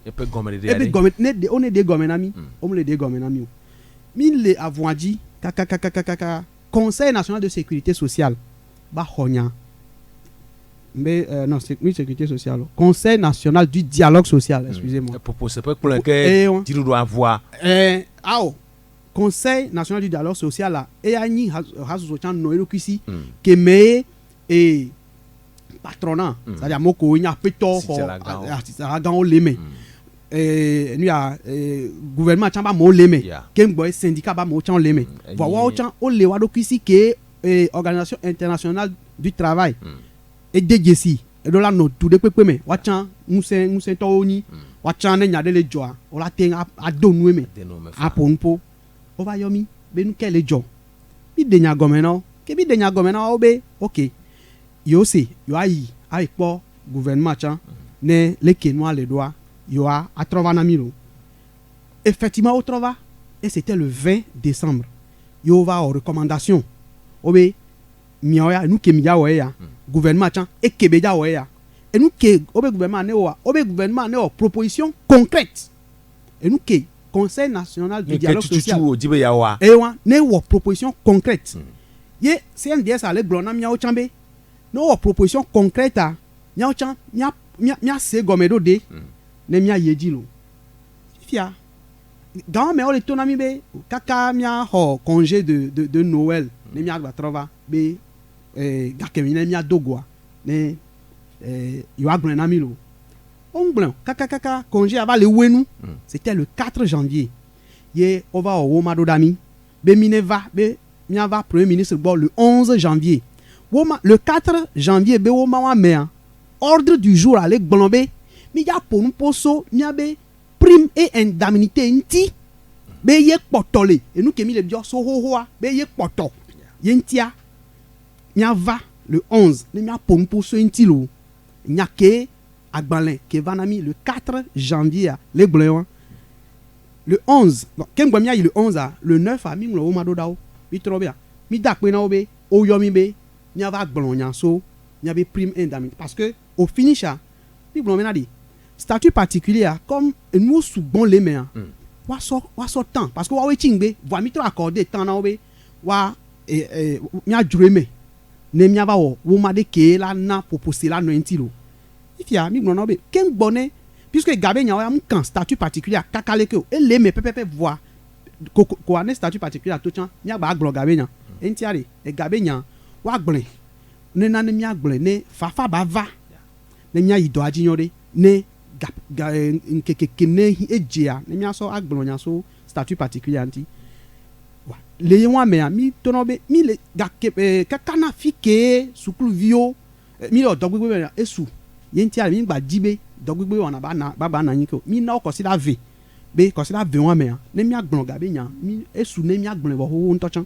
epe gomene ne on est des gomenami on le des gomenami mi le avouaji kaka Conseil national de sécurité sociale ba honya mais non c'est sécurité sociale Conseil national du dialogue social excusez-moi c'est pas pour lequel tu dois avoir Conseil national du dialogue social là et ani hasu chan no elokisi que me et patronat c'est-à-dire moko nya peto aragan o leme nu ya gouvernement chamba mo leme ken boy syndicat ba mo chan leme wa o chan o le wa do kwisi ke organisation internationale du travail et DGC et do la no tout de pepe me wa chan musen to oni wa chan ne nya de le joa o la ten a donu me aponpo o va yomi be nu ke le jo bi de nya gomena ke bi de nya gomena o be okay yo se yo ayi avec po gouvernement chan ne le kenwa le doigt yo a trova na milo effectivement au trova et c'était le 20 décembre yo va aux recommandations obe miya nous ke miya ya gouvernement chan e kebeja ya et nous ke obe gouvernement ne o proposition concrète et nous ke Conseil national du dialogue social et wa ne o proposition concrète ye CNDS ale blona miya o chambe no proposition concrète a nya chan nya se gomedo de ne mia yedilo fia dans me ole tonami be kaka mia ho congé de Noël ne mia ba trova be gakemi mia dogwa ne yo agren amilo ongblen kaka congé ava le wenu c'était le 4 janvier ye ova o woma do dami be mineva be mia va premier ministre bo le 11 janvier le 4 janvier be woma wa mea ordre du jour ale gblombe mi ya pour un poso mi be prime et indemnité nti be ye potole et nous ke mi le bio so hohoa be ye poto yentia mi va le 11 ne mi pour un poso nti lo nyake agbalin ke vanami le 4 janvier le gblon le 11 bon ken gwa mi ya le 11 a le 9 a mi nglo o mado dawo mi trobia mi dakpe na obe o yo mi be mi va gblon nya so mi be prime indemnité parce que au finish mi gblɔ mena de statut particulier comme nous sugbɔn le mea wa sɔ temps parce que wawoe tsi ŋgbe voa mi trɔ accordé temps na wo be wa mia dzro me ne mia va wɔ wo ma de ke la na proposé la nɔ ŋuti lo ifia mi gblɔ na wo be ke ŋgbɔ ne puisque gabe nya wa mu kan statut particulier kaka le ke o ele me pɛpɛpɛ voa ko ane statut particulier to tsan mia gba gblɔ gabe nya eŋutia de gabe nya wa gblẽ ne nane mia gblẽ ne fafa ba va ne mia yi dɔ adzi nyɔ de ne nkekeke ne edzea ne mia sɔ agblɔ nya so statut particulier ŋuti wa le ye wa mea mi tɔnɔ be mi le gake kaka na fi ke sukuluviwo mi le dɔgbegbe me esu ye ŋutia mi gba di be dɔgbegbe wɔna ba na anyi ke o mi na wo kɔsi la ve be kɔsi la ve wa mea ne mia gblɔ gabe nya mi esu ne mia gblẽ vɔ xoxo ŋutɔ tsã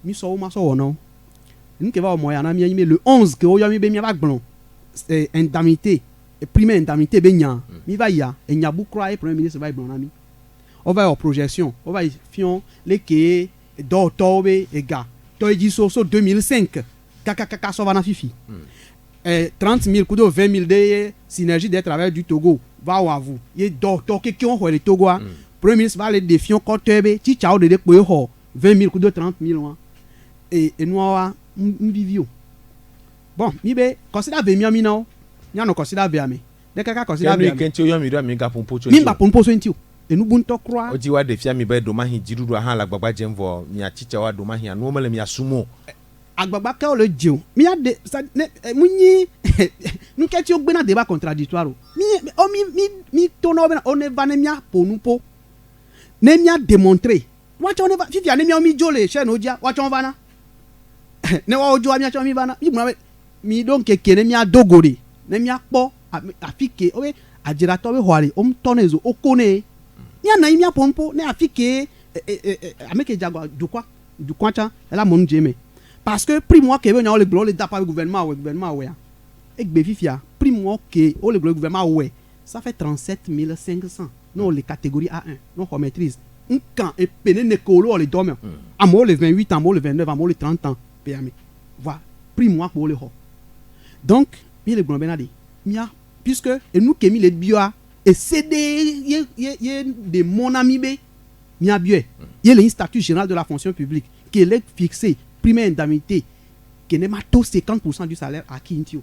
mi sɔ wo ma sɔ wɔ na wo nke va wɔ mɔ ya na mia nyi be le 11 ke wo yɔ mi be mia va gblɔ indemnité primaire indemnité be nya mi va ya enya bu kura e premier ministre va gblɔ na mi o va wɔ projection o va fiɔn le ke dɔwɔtɔwo be ega tɔ edzi so 2005 kakakaka sɔ va na fifi 30 000 kudo 20 000 de synergie des travailleurs du Togo va wɔ avu ye dɔwɔtɔ keke wɔn xɔ le Togoa premier ministre va le defiɔn kɔtɔe be titsawo de kpe xɔ 20 000 kudo 30 000 wa enua wa mbivio bon mi be kɔsida ve mia mi na wo nya no kɔsida ve ame de kaka kɔsida ve ame kenti o yɔ mi do mi ga pompo tso mi ba pompo so ntio enu bu ntɔ kura o di wa de fia mi be doma hin jirudu aha la gbagba jɛn vɔ mia tsitsa wa doma hin anu mele mia sumo agbagba kɛ o le dze o mi ya de sa ne mu nyi nukɛti o gbena débat contradictoire o mi to na o bena o ne va ne mia po nupo ne mia démontrer watsɔ ne va fifia ne mia mi dzo le chaîne o dia watsɔ va na ne wa ojo amia chomi bana mi gbona mi don keke ne mia dogo de ne mia kpɔ afike o be adzeratɔ be xɔale o ŋutɔ ne zo o ko ne mia na mia pompo ne afike ameke jagua dukua tsa ela mɔnu dze me parce que prime wa ke be nya o le gblɔ o le da pa gouvernement wɛ egbe fifia prime wa ke o le gblɔ gouvernement wɛ ça fait 37 500 non le catégorie A1 non xɔ maîtrise nkan epene ne ko lo le dɔmɛ amewo le 28 ans amewo le 29 ans amewo le 30 ans payame voilà prime moi pour le ho donc mi le gbɔn bena de mia puisque enu ke mi le bioa et c'est ye de mon ami be mia bioe ye le statut général de la fonction publique qui est fixé primaire indemnité qui ne ma to 50% du salaire acquis ntio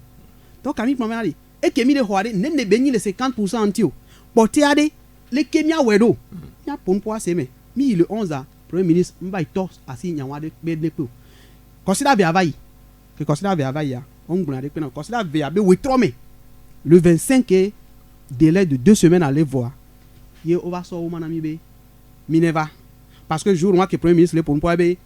donc ami gbɔn bena de et ke mi le ho ade ne be nyi le 50% ntio porté ade le ke mia wedo mia pon po aseme mi le 11 a premier ministre mba ito asi nyanwa de be ne pe consider ve avayi que consider ve avayi ya on gbona de pe na consider ve abe wetrome le 25 délai de 2 semaines aller voir ye o va so o manami be mineva parce que jour moi que premier ministre le pour be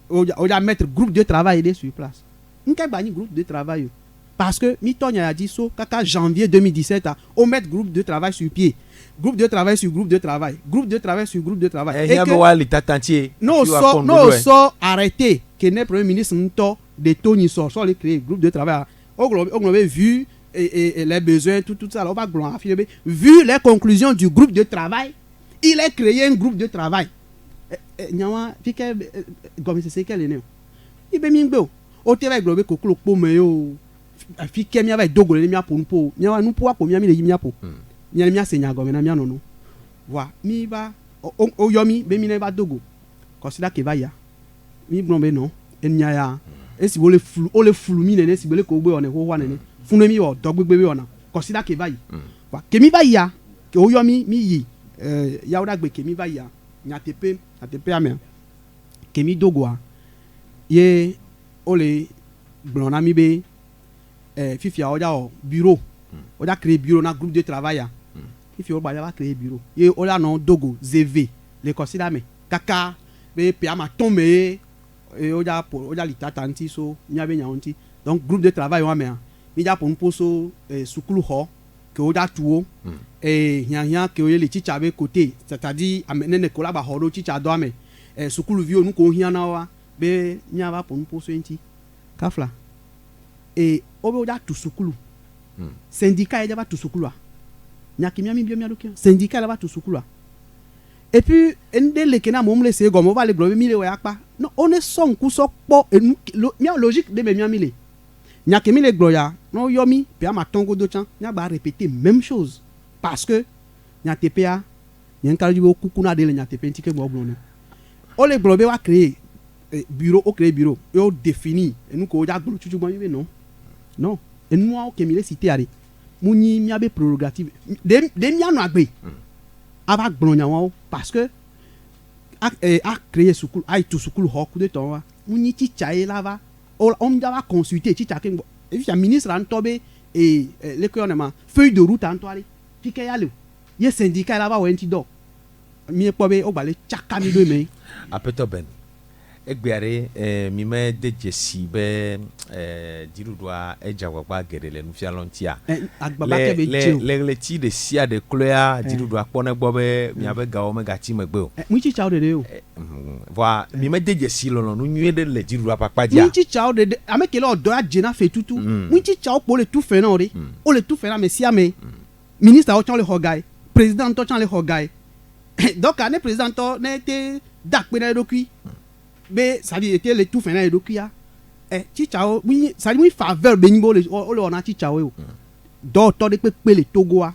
o ja mettre groupe de travail de sur place nka bani groupe de travail parce que mi tonya a dit so kaka janvier 2017 on mettre groupe de travail sur pied groupe de travail sur groupe de travail groupe de travail sur groupe de travail et que l'état entier non so arrêté que ne premier ministre nto de Tony so le créer groupe de travail on avait vu et les besoins tout ça on va glorifier vu les conclusions du groupe de travail il a créé un groupe de travail nyawa fike gomi c'est quel est ibe mingbe o te va globe koklo po me yo fike mi ava dogo le mi apo npo nyawa nu po apo mi le mi apo mi a senya gomi na mi anono wa mi ba o yomi be mi ne ba dogo consider que va ya mi blombe non enya ya esi wo le fulu mi nene si bele ko gbe one ho wa nene funu mi o dogbegbe be ona consider que va yi wa ke mi ba ya ke o yomi mi yi ya o da gbe ke mi ba ya nyatepe ame ke mi dogo a ye o le blona mi be fifia o ja o bureau o da créer bureau na groupe de travail ya fifia o ba ya va créer bureau ye o la non dogo zv le consider me kaka be pe ama tombe o ja litata nti so nya be nya nti donc groupe de travail wa me mi ja pon poso sukulu ho que o da tuo hian que o ye le chicha be côté c'est-à-dire amene ne kola ba ho do chicha do ame sukulu vi onu ko hian na wa be nya ba pon poso nti kafla o be o da tu sukulu syndicat ya ba tu sukulu a nya kimia mi bio mi adokia syndicat la ba tu sukulu a et puis ende le kena mom le se gomo va le globe mi le wa pa non on est son ku so po mi logique de me mi amile nya ke mi le gblɔ ya no yɔ mi pe ama tɔn godo tsã nya gba répéter même chose parce que nyateƒea nye ŋka dzi be kuku na de le nyateƒe ŋti ke gbɔ gblɔ ne o le gblɔ be wa créer bureau o créer bureau ye o définir enu ko o dza gblɔ tutu gbɔ mi be non non enuawo ke mi le cité de mu nyi miabe prérogative de mianɔ agbe ava gblɔ nyawo parce que a créer sukulu a yi tu sukulu xɔ ku de tɔ wa mu nyi tsitsa ye la va o mi va consulter tsitsa ke gbɔ efia ministre ŋutɔ be leke yɔ ne ma feuille de route ŋutɔ ale fi ke ya le o ye syndicat la va wɔ ŋuti dɔ mi kpɔ be o gba le tsaka mi do me. Aƒetɔ Ben egbea ɖe mi me de dzesi be dziɖuɖua edze agbagba geɖe le nufialɔ ŋutia le ɣleti ɖe sia ɖe kloea dziɖuɖua kpɔne gbɔ be miabe gawo megatsi megbe o. Ŋutsitsawo ɖeɖe o. Voa mi me de dzesi lɔlɔnu nyuie ɖe le dziɖuɖua ƒe akpa dzia. Ŋutsitsawo ɖeɖe ame ke le ɔdɔ ya dze na fe tutu ŋutsitsawo kpo le tu fɛ na o ɖe o le tu fɛ na ame sia ame ministre awo tsã le xɔ ga ye président ŋutɔ tsã le xɔ ga ye donc ne président ŋutɔ ne te da akpe na eɖokui be sadi ete le tu fɛ na eɖokuia tsitsawo sadi mu faveur be nyi be o le wɔna tsitsawo ye o dɔwɔtɔ ɖe kpekpe le Togoa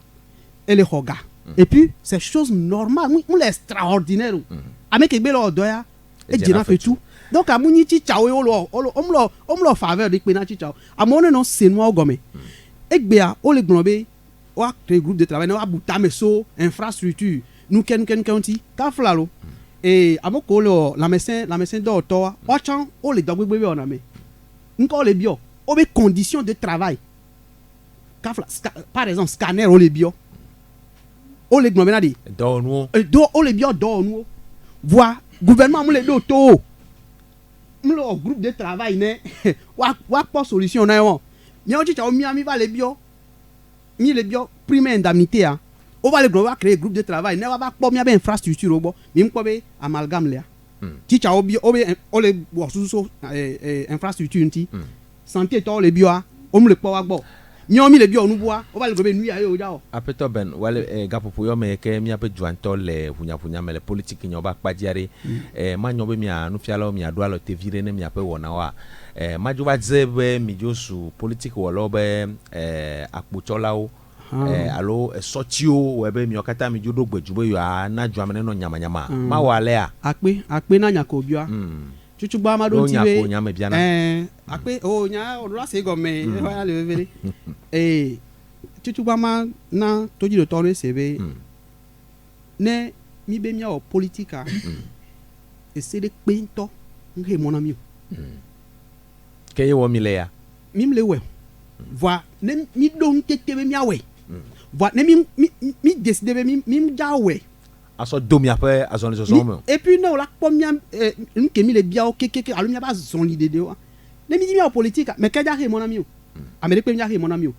ele xɔ ga et puis c'est chose normale mu le extraordinaire o ame ke gbe le ɔdɔ ya edze na fe tu donc amu nyi tsitsawo ye o mlɔ faveur ɖe kpe na tsitsawo amewo ne nɔ se nuawo gɔme egbea o le gblɔ be wa créer groupe de travail ne wa bu tame so infrastructure nuke ŋuti kafla lo ame ko le lãmesẽ dɔwɔtɔwa wa tsã o le dɔ gbegbe be wɔna me ŋkɔ le biɔ o be condition de travail kafla par exemple scanner o le biɔ o le gblɔ bena de dɔwɔnuwo o le biɔ dɔwɔnuwo voa gouvernement mu le ɖo to o mu le wɔ groupe de travail ne wa kpɔ solution na ye wɔn miawo tsitsawo mi va le biɔ mi le biɔ prime indemnité a o va le gblɔ va créer groupe de travail ne wa va kpɔ miabe infrastructure o gbɔ mi kpɔ be amalgame lea tsitsawo bi o le wɔ susu infrastructure ŋuti santé tɔwo le biɔa o mu le kpɔ wa gbɔ miawo mi le biɔ nuboa o va le gblɔ be nu ya ye o dza wɔ. Aƒetɔ Ben wale gaƒoƒo yɔ me ke miabe dzuantɔ le ʋunyaʋunya me le politiki nyɔ ba kpadzia ɖe ma nyɔ be mia nufialawo miaɖo alɔ tevi ɖe ne miaƒe wɔnawoa madzo va dze be midzo su politiki wɔlawo be akpotsɔlawo alo sɔtiwo wɔ be miawo katã midzo ɖo gbedu be yewoa na dzua me nenɔ nyamanyama ma wɔ alea akpe na nyako bia tutsugba ma ɖo ŋuti be nya me biana akpe o nya o ɖo ase gɔme ya le veve ɖe tutsugba ma na todzidotɔwo ɖe se be ne mi be miawɔ politika ese ɖe kpe ŋutɔ ŋhe mɔ na mi o ke ye wɔ mi le ya mi le wɛ voa ne mi ɖo ŋutete be miawɔe voa ne mi décide be mi dza wɛ asɔ do miaƒe azɔlizɔzɔ me o et puis ne o la kpɔ mia nu ke mi le biawo kekeke alo miabe azɔli ɖeɖe wa ne mi di miawɔ politique mɛ ke dza he mɔ na mi o ame ɖe kpe mi dza he mɔ na mi o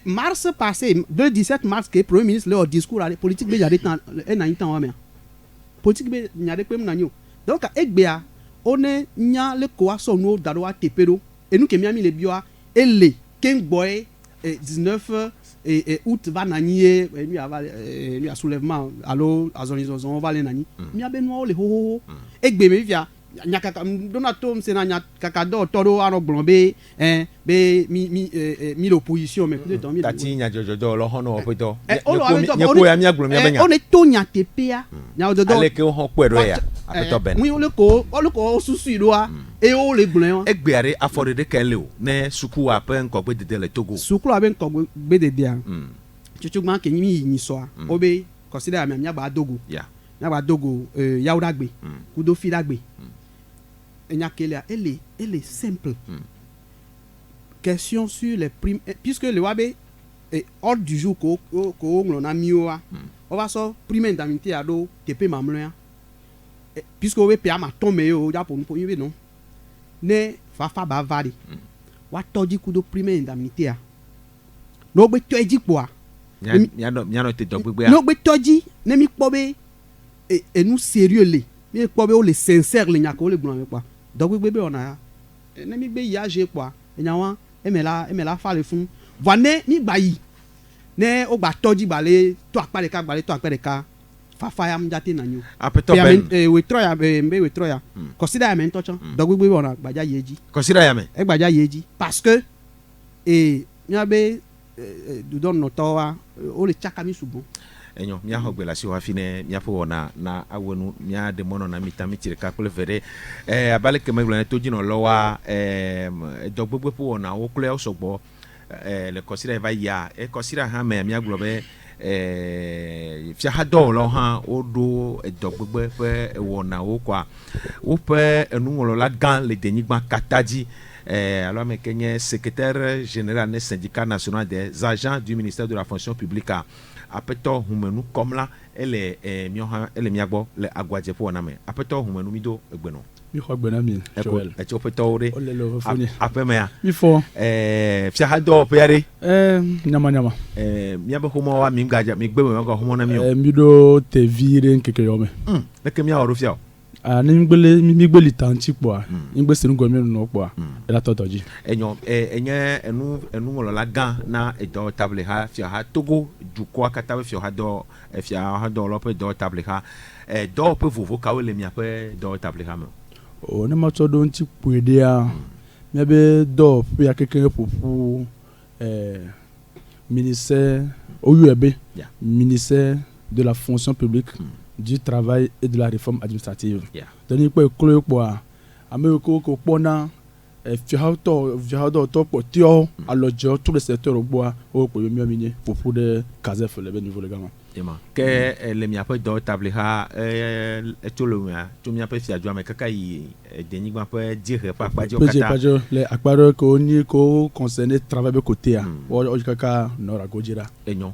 mars passé 17 mars ke premier ministre le wɔ discours ale politique be nya ɖe tan ena nyi tan wa mea politique be nya ɖe kpe mu na nyi o donc egbea o ne nya le ko asɔ nuwo da ɖo wa teƒe ɖo enu ke mi le biɔa ele keŋ gbɔ ye 19 août va na nyi ye mia soulèvement alo azɔlizɔzɔ va le na nyi miabe nuawo le xoxoxo egbe me fia nyakaka dona to sena nyakaka dɔwɔtɔ ɖewo anɔ gblɔ be mi le opposition me peut-être mi tati nyadzɔdzɔdɔ le xɔnɔ wɔƒetɔ nyeko ya mia gblɔ miabe nya o ne to nyateƒea nyadzɔdzɔdɔ ale ke wo xɔ kpɔe ɖo ya Aƒetɔ Ben wi ole ko susu ɖoa eye wo le gblɔ wa egbea ɖe afɔ ɖeɖe ke le o ne sukuwa ƒe ŋkɔgbedede le Togo sukua be ŋkɔgbededea tutsugba ke mi yi sɔa o be consider miagba dogo yawuɖagbe kudo fiɖagbe enya kelea ele simple question sur les primes puisque le wa be ordre du jour ko ŋlɔ na miwo wa o va sɔ prime indemnité a ɖo teƒe mamlɛa puisque o be pe ama tɔn me ye o dza ƒo nu ƒo yi be non ne fafa ba va de wa tɔdzi kudo prime indemnité a ne o gbe tɔ edzi kpoa mianɔ te dɔ gbegbe ne o gbe tɔdzi ne mi kpɔ be enu sérieux le mi kpɔ be o le sincère le nya ko o le gblɔ me kpoa dɔ gbegbe be wɔna ya ne mi gbe yi age kpoa enya wa eme la fa le fun voa ne mi gba yi ne o gba tɔdzi gba le to akpa ɖeka fafa ya mjati na nyu Apeto ya ben. wetro ya mbe wetro ya consider ya men tocho dogbe wona gbaja yeji Consider ya men e gbaja yeji parce que nyabe du don notowa o le chaka mi subo enyo mia hogbela si wa fine mia fo na awonu mia de mono na mitami tirika kule vere abale ke meglo na toji no lowa dogbogbo po na wo kule osogbo le consider va ya e consider ha me mia globe fia ha do lo ha odo dogbogbo pe wo na wo kwa wo pe enungolo la gan le denigba kataji alors mais Kenya secrétaire général du syndicat national des agents du ministère de la fonction publique apeto humenu comme là elle est miagbo le agwadje po na me apeto humenu mido egbeno mi ho gbena mi Joel e cho peto re o le lo foni apeme ya mi fo fia ha do peare nyama mi abe homo wa mi ngaja mi gbe me ko homo na mi o mi do te vire nkeke yo me le ke mi a orofia ni ngbeli tanti po a ngbe sinu gomi no po a ela totoji enyo enye enu ngolo la gan na edo table ha fia ha togo du kwa kata fia ha do fia ha do lo pe do table ha do pe vovo ka we le mi ape do table ha me o ne ma to do nti puede a mi be do pe ya kekere popu ministère OUEB ministère de la fonction publique du travail et de la réforme administrative. Donc il peut clore quoi Américo ko pona fiado to potio alojo tous les secteurs au bois au pour mieux minier pour de casef le niveau légalement. Que le mi ape do table ha tout le mois tout mi ape fiado mais kaka yi denigba pe dire pas o kata le akparo ko ni ko concerné travail be côté a o kaka nora gojira enyo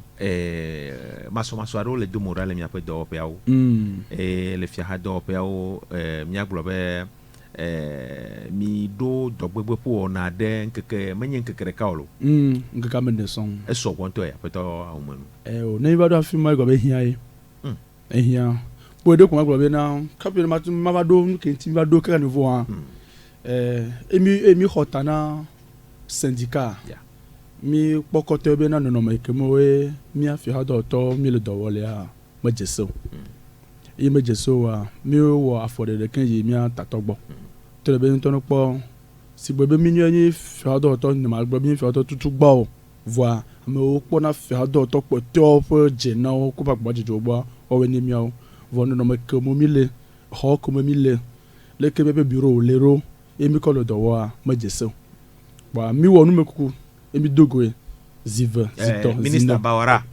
maso aro le do moral mi ape do pe awo le fiado pe awo mi aglobe mi do dogbegbe po na de nkeke menye nkeke kaolo nkeka mende son eso kwonto ya peto awumanu o ne ba do afima go be hia yi ehia po de ko go be na kapio ma ba do nkenti ba do ka niveau a emi hotana syndicat mi pokote be na no me kemo we mi afi ha do to mi le do wole a ma jeso me jeso wa mi wo afode de kan yi mi atatogbo tele be ntono po si bebe mi ni fi ha do to ni ma gbo mi fi ha do tutu gbo voi me o po na fi ha do to po to po je na o ko pa gbo jejo gbo o we ni mi o vo no me kemo mi le ho ko mi le ke bebe bureau lero emi ko lo do wa ma jeso wa mi wo nu me kuku emi dogo zive zito ministre Bawara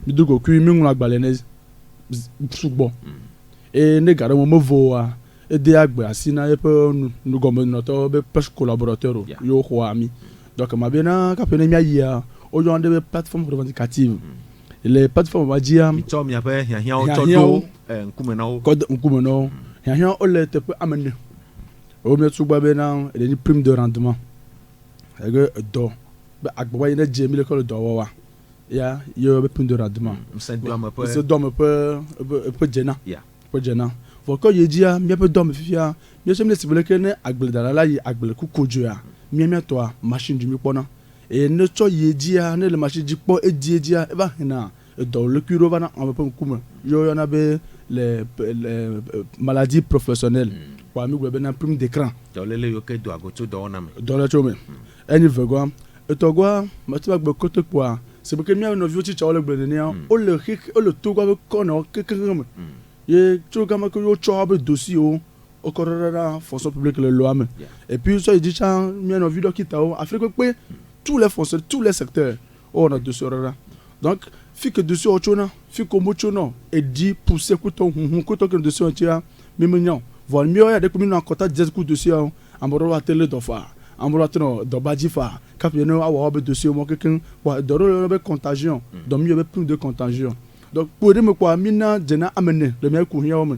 mi dogo ku mi ngula gbale ne sugbo ne gara mo vo wa e de agbe asina e pe nu gomo to be pes collaborateur yo ho ami donc ma bena ka pene mi ayi o yo ande be plateforme revendicative les plateformes va dire mi to mi ape hia o to do nkume no hia o le te pe amene o mi sugba be na e ni prime de rendement e go do be agbo wa ina je mi le ko do wa ya yo be prime de rendement c'est do me pe jena pe jena ko yedia mi pe do me fifia mi se mi le sibele ke ne agbele dala yi agbele ku kojo ya mi to a machine du mi pona e ne to yedia ne le machine di po e dia e ba hina do le kuro bana on pe kuma yo na be les maladies professionnelles kwa mi gbe na prime d'écran do le yo ke do agoto do na me do le chome eni vego e to gwa ma ti ba gbe koto kwa c'est parce que mi no vioti cha ole gbe ne o le to gwa ko no kekere ye chogama ko yo chobe dossier o korara fonction publique le loi et puis ça il dit ça mi no video kita o afrique pe tous les fonctionnaires tous les secteurs on a dossier rara donc fi que dossier o chona fi ko mo chona et dit pousser ko to que dossier o tia mi menyo vol mi o ya de ko mi no kota 10 coup dossier o amoro wa tele do fa amoro tino do baji fa cap ye no awo be dossier mo keken wa do ro be contagion donc mi be plus de contagion. Donc pour dire me quoi mina jena amene le mien ku hiya o me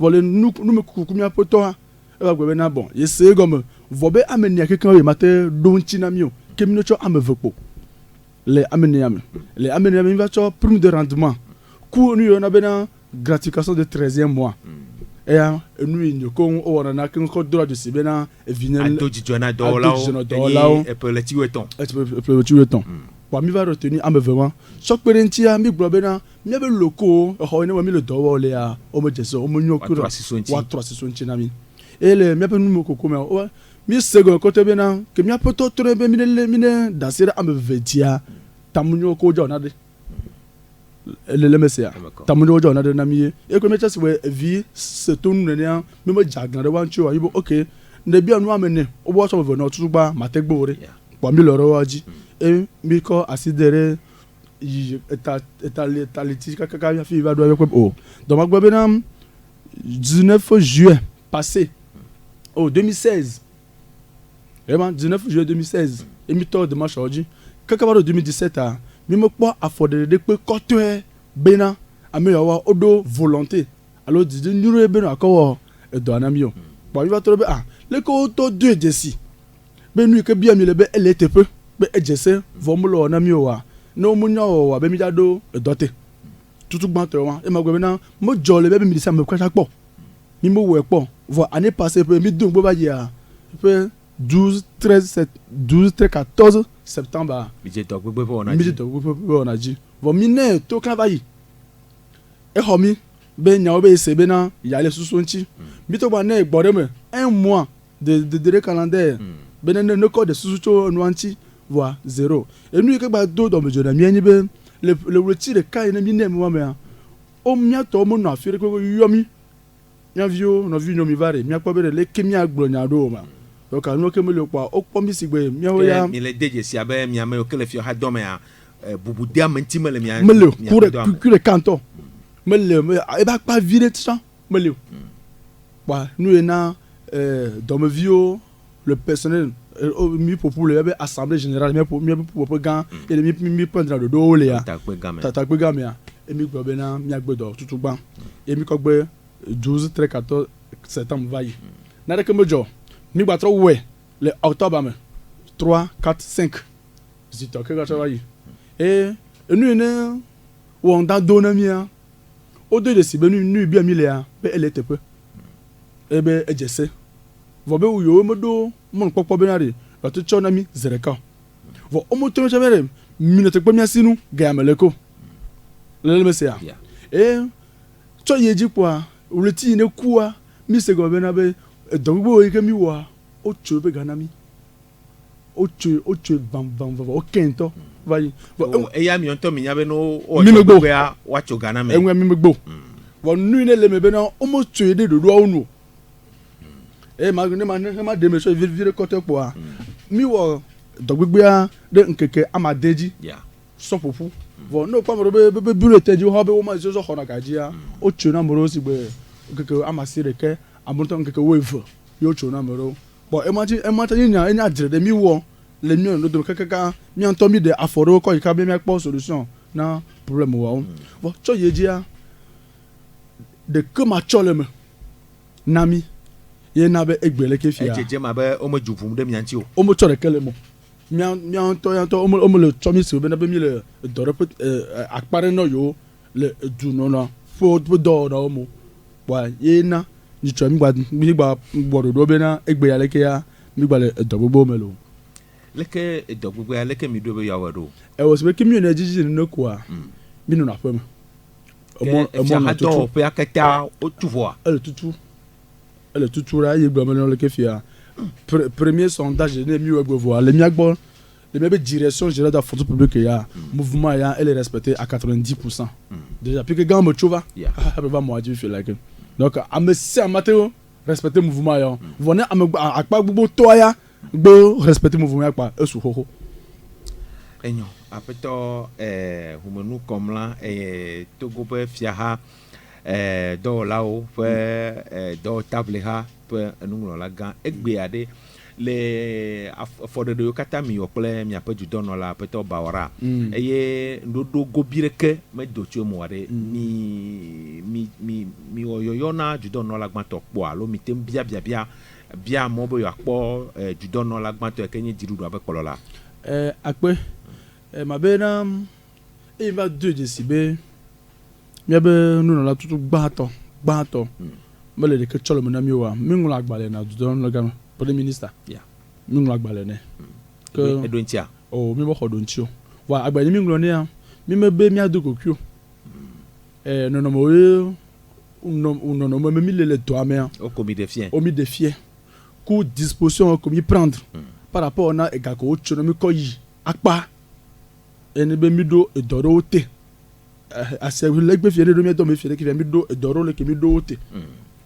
vole nous me ku mi apoto ha e ba gbe na bon ye se gomme vobe amene kekan we mate don china mi o kemino cho amevepo les amene va cho prime de rendement ku nu na be na gratification de 13e mois et nu ni ko o na ken ko droit de sibena e vinel to jona do lao e pe le tiweton kwa mi va retenir amevewa chaque perentia mi globena mia be loko ho ne mi le do wo le a o mo jeso o mo nyokuro wa 3 nami ele mia be nu koko me o mi sego ko te be na ke mia poto to be mi ne dasira am vetia tamunyo ko jo na de le mesia tamunyo jo na de na mi e ko me chase we vi se to nu ne a me mo jagan de wan chu ayibo okay ne bi anu amene o bo so vo na tutugba mategbore po mi loro waji e mi ko asidere kaka ya fi va do avec oh donc ma gbe na 19 juillet passé 2016 vraiment 19 juillet 2016 et mi to de ma charge kaka ba 2017 a mi mo po affordé de pe koto bena ami yawa odo volonté alors di nuru bena akowo edo anamio bo mi va to be le ko to deux jesi benu ke bia mi le be LTP be ejese vomulo anamio wa no munyo wa be mi jado edote tutu gban to wa e ma gbe na mo jo le be mi disa me kwata po mi mo we po vo année passée pe mi dun gbo ba ye a pe 12 13 14 septembre mi je to gbogbo ona ji vo mi ne to kan ba yi e ho mi be nya o be se be na ya le susu nchi mi to ba na igbore me un mois de calendrier be ne ko de susu to no nchi voix 0 et nous que ba do do me jona mi ani be le reti de kai na mi ne mo me o mia to mo na afire ko yomi nya vio no vi no mi vare mi akpo be le kemi agbro nya do ma donc anu ke me le pa o po mi sigbe mi o ya mi le deje si abe mi ame o kele fio ha do me a bubu dia menti me le mi me le pour le canton me le e ba pa vire ça me le ba nous na dans me vio le personnel mi popule be assemblée générale mi pour gan et mi prendre le do le ya ta pe ga me a e mi gbo be na mi agbe do tutu gban e mi ko gbe 12 13 14 septembre vai na de ke mojo mi gba tro we le octobre me 3 4 5 zito ke ga tro vai e nu ne won da do na mi a o de si be nu bi mi le a be LTP e be ejese vo be uyo modo mon popo benare la to chona mi zereka vo o mo to chamere mi ne te gbe mi asinu ga ameleko le mesia e to yeji kwa uleti ne kuwa mi se go bena be dogbo ike mi wa o cho be gana mi o cho bam o kento vai vo e ya mi onto mi nya be no o mi cho be a wa cho gana me enwe mi megbo vo nu ne le me be na o mo cho de do onu e ma de me so vire côté quoi mi wo dogbegbe de nkeke amadeji so popu vo no pa mo be bureau teji ho be wo ma so ho na gaji a o chu na moro si gbe nkeke amasire ke amuto nkeke wave yo chu na moro bo imagine nya dire de mi wo le mi no do kekeka mi anto mi de aforo ko ika be mi po solution na problem wo vo cho yeji a de que ma choleme nami ye na be egbele ke fia ejeje ma be o mo jupum de mi anti o mo chore kele mo mi to o mo le chomi se be na be mi le dore akpare no yo le du no na fo do na o mo wa ye na ni chomi gba gbodo do be na egbe ya leke ya mi gba le do gbogbo melo leke do gbogbo ya leke mi do be ya wado e wo se be kimi na jiji no ko a mi no na fam mo na to pe akata o tuvoa le tutura ye gba meno le kefia premier sondage ne mi wegbo voir le miagbo le mebe direction générale de la fonction publique ya mouvement ya elle est respectée à 90% déjà puis que gars me chova va moi dire fait like donc a me si amateur respecter mouvement ya venez a akpa gbogbo to ya gbo respecter mouvement ya pa esu hoho enyo apeto humenu komla togo pe fiaha do lao pe do table ha pe nunglo la gan egbe ade le afode do kata mi ople mi apeju dono la peto bawara eye ndodo gobireke me do chu mo ade mi oyoyo na ju dono la gban to po alo mi tem bia mo bo yo akpo ju dono la gban to ekenye diru do abekolola akpe ma be na e va deux décibels mi be nu la tutu gbato me le ke cholo na mi wa mi ngula agbale na do no ga premier ministre mi ngula agbale ne ke edontia o mi bo hodontia wa agbale mi ngula ne ya mi me be mi adoko kyo nɔnɔme nɔnɔme mi le dɔa mea o komi defie o mi defie ku disposition komi prendre par rapport na egako o tso mi kɔ yi akpa ene be mi do edɔ ɖewo te ase legbe fie ɖe do mi dɔ mi fie ɖe ke fie mi do edɔ ɖewo le ke mi do wo te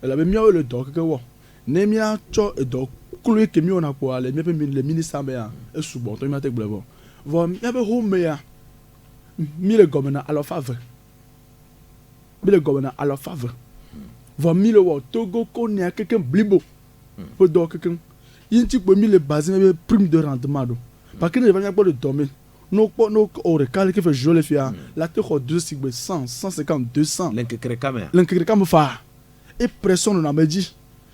elabe miawo le dɔ keke wɔ ne miatsɔ edɔ klo ke mi wɔna kpoa le miaƒe le minista mea esugbɔ tɔ miate gblɔ bɔ vɔ miaƒe home ya mi le gɔme na alɔfa ve mi le gɔme na alɔfa ve vɔ mi le wɔ togo ko nia keke blibo ƒe dɔ keke yi ŋuti kpo mi le base be prime de rendement do parce que ne va miakpɔ le dɔme n'o kpɔ n'o o ɖeka le ke fɛ zio le fia la te xɔ 2 sigbe 100 150 200 le nkekere kame fa e pression nɔ na me dzi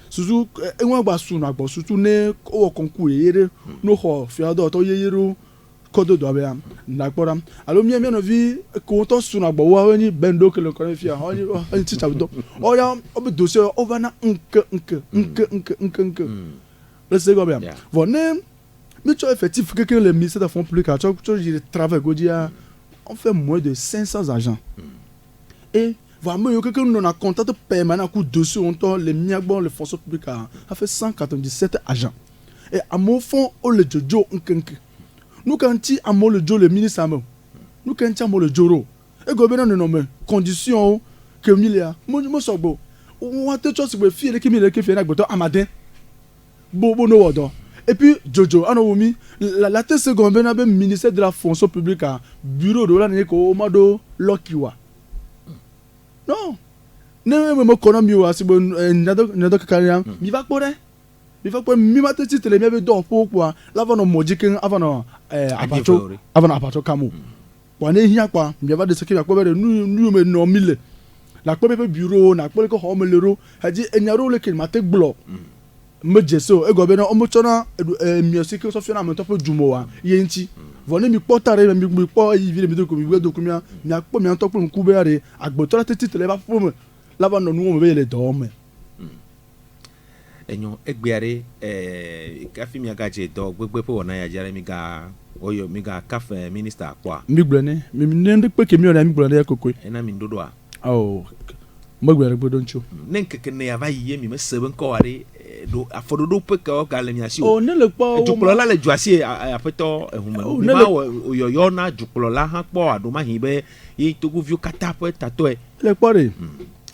susu eŋua gba su na gbɔ susu ne wɔ concours yeye ɖe n'o xɔ fia dɔ tɔ yeye ɖewo kɔdo dɔ bea na kpɔ ɖa alo mia nɔvi ko tɔ su na gbɔ woawo nyi bendo ke le kɔ ne fia ɔnyi titsa dɔ ɔya ɔbe dossier ɔva na nke le se gɔ bea vɔ ne mi tsɔ effectif keke le ministère des fonds publics a tsɔ yi travail godia on fait moins de 500 agents et vraiment yo keke nɔ na contact permanent ku dossier ŋutɔ le miagbɔ le fonction publique a fait 197 agents et amewo fɔn o le dzodzo nke nu ka ŋuti amewo le dzo le ministre me nu ka ŋuti amewo le dzo ɖo ego bena nɔnɔme condition ke mi lia mo sɔgbɔ woate tsɔ sigbe fie ɖeke mi le ke fie na gbɛtɔ amadin bo no wɔ dɔ et puis jojo ano wumi la te seconde bena be ministère de la fonction publique a bureau de la ne ko ma do lokiwa non ne me kɔnɔ mi wa sigbe nyadɔ kakaria mi va kpɔ ɖe mi ma te titre mi be dɔ ƒo kpoa la va nɔ mɔdzi ke ava nɔ abatso kamu wa ne hiã kpoa mi va de se ke mi akpɔ be nu me nɔ mi le la kpɔ be bureau na kpɔ ke xɔ me le ɖo hadi enya ɖewo le ke ma te gblɔ me dze o ego bena ɔmo tsɔna miasi ke sɔfia na ametɔ ƒe dumo wa ye ŋuti vɔ ne mi kpɔ ta ɖe mi kpɔ eyi vi ɖe mi do ko mi wɛ do ko mia kpɔ mia ŋutɔ kple ŋku be ya ɖe agbetɔ la te titre va ƒome la va nɔ nuwo me be le dɔ wɔm me. enyo egbea ɖe kafi miagadze dɔ gbegbe ƒe wɔna ya dzi aɖe mi ga kafe minista kpɔa. mi gblɔ ne ne kpe ke mi wɔna mi gblɔ ne ya kokoe. ena mi ɖoɖoa. awɔ megbe ɖe gbedo ŋtsi. ne nkeke ne yava yi ye mi me se be ŋkɔ wa ɖe do afɔɖoɖo ƒe ke wɔga le miasi o. ne le kpɔ dukplɔla le dzoasi aƒetɔ ehume mi ma wɔ oyɔyɔ na dukplɔla hã kpɔ aɖomahi be ye togoviwo katã ƒe tatɔe. le kpɔ ɖe.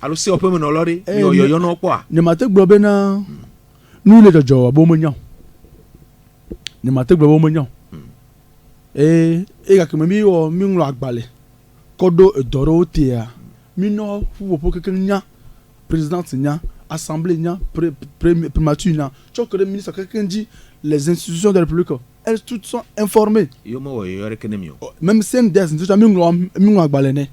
alo se woƒe menɔlɔ ɖe mi oyɔyɔ na kpɔa. ne ma te gblɔ bena nu le dzɔdzɔ abe wome nya o ne ma te gblɔ be wome nya o gake me mi ŋlɔ agbalẽ kɔ ɖo edɔ ɖewo tea mi nɔ ƒuƒoƒo keke nya présidente nya assemblée nya primature nya tsɔ ke ɖe ministre keke ŋdzi les institutions de la République elles toutes sont informées. yo me wɔ yɔyɔ ɖeke ne mi o. même CNDS ntɔtsa mi ŋlɔ agbalẽ ne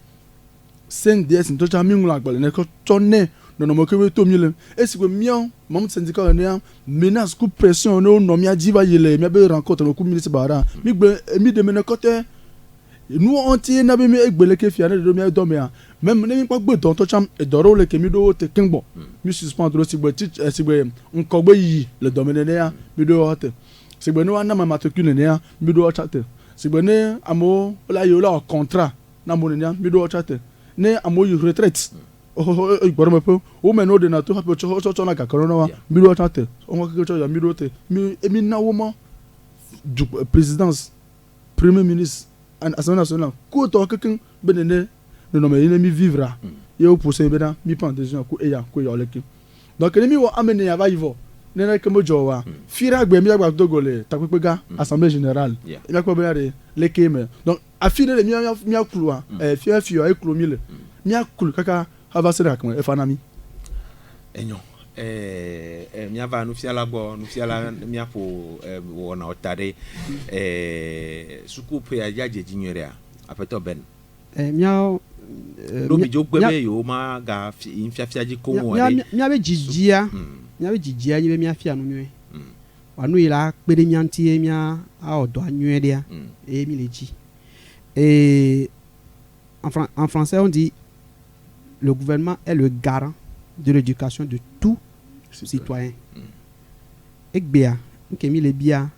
CNDS ntɔtsa mi ŋlɔ agbalẽ ne kɔ tsɔ ne nɔnɔme ke be to mi le esi be miawo mɔmu syndicat ene menace ku pression ne wo nɔ mia dzi va yi le mia be rencontre me ku ministre bara mi gbe mi de me ne kɔtɛ nu ɔnti na be mi egbe le ke fia ne do mia dɔ mea même ne mi kpɔ gbe dɔn tɔtsa edɔ ɖewo le ke mi do te keŋgbɔ mi suspend do sigbe ŋkɔgbe yi le dɔme nenea mi do wɔ te sigbe ne wa na ma matricule nenea mi do wɔ tsa te sigbe ne amewo la yi wo la wɔ contrat na mo nenea mi do wɔ tsa te ne amewo yi retraite gbɔdɔ me ƒe wo me n'o de na to hafi tsɔ na gakɔrɔ na wa mi do tsa te wɔn keke tsɔ ya mi do te mi na wo ma du présidence premier ministre assemblée nationale ko tɔ keke be nene nɔnɔme yi ne mi vivra ye wo pose be na mi prend décision ko eya ko ya leke donc ne mi wɔ ame ne ya va yi vɔ ne ne ke me dzɔ wa fira gbe mi agba dogo le takpekpe gã assemblée générale mi akpɔ be ya de leke me donc afi ne le mi akulu fia fi wa ekulu mi le mi akulu kaka ava se ɖe akme efana mi. enyo miava nufiala gbɔ nufiala miaƒo wɔnawo ta ɖe sukuƒea ya dzedzi nyuie ɖea aƒetɔ ben. miawo ɖomidzo gbe be yewo ma ga fiafia dzi ko mo aɖe. miabe dzidzia nye be miafia nu nyuie wanu yi la kpe ɖe mia ŋuti ye mia awɔ dɔa nyuie ɖea eye mi le dzi et en français on dit le gouvernement est le garant de l'éducation de tout citoyen. Ekbea, nke mi le bia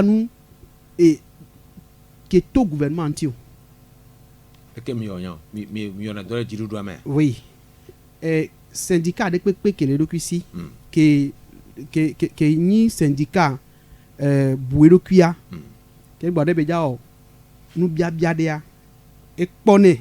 nous et que tout gouvernement antio. que mi on a donné du doigt mais oui syndicat de pepe que le ici que ni syndicat buero kuya ke gbode be jao nu bia de ya ekpone